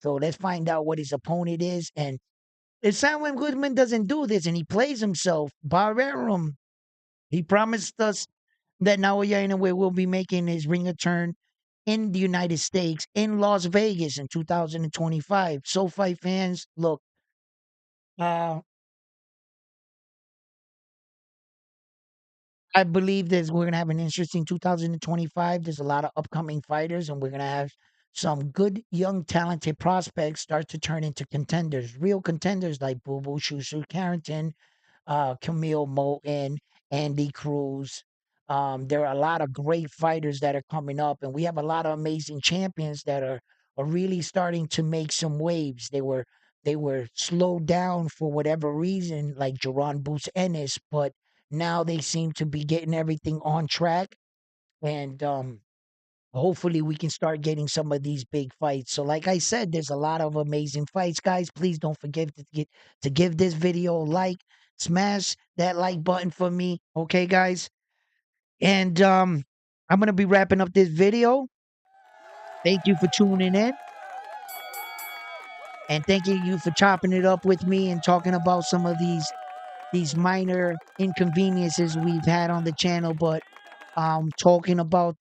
So let's find out what his opponent is. And if Simon Goodman doesn't do this and he plays himself, Barrerum, he promised us that Naoya Inoue will be making his ring return in the United States, in Las Vegas in 2025. SoFi fans, look, uh, I believe that we're gonna have an interesting 2025. There's a lot of upcoming fighters, and we're gonna have some good, young, talented prospects start to turn into contenders, real contenders like Boo Boo Shusu Carrington, Camille Moulton, Andy Cruz. There are a lot of great fighters that are coming up, and we have a lot of amazing champions that are really starting to make some waves. They were slowed down for whatever reason, like Jerron Boots Ennis, but now they seem to be getting everything on track, and hopefully we can start getting some of these big fights. So, like I said, there's a lot of amazing fights, guys. Please don't forget to give this video a like, smash that like button for me, okay, guys? And I'm gonna be wrapping up this video. Thank you for tuning in, and thank you for chopping it up with me and talking about some of these minor inconveniences we've had on the channel, but talking about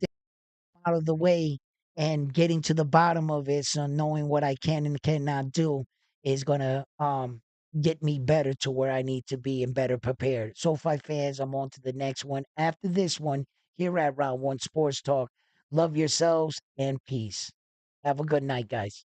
out of the way and getting to the bottom of it, so knowing what I can and cannot do is gonna get me better to where I need to be and better prepared. SoFi fans, I'm on to the next one. After this one, here at Round One Sports Talk. Love yourselves and peace. Have a good night, guys.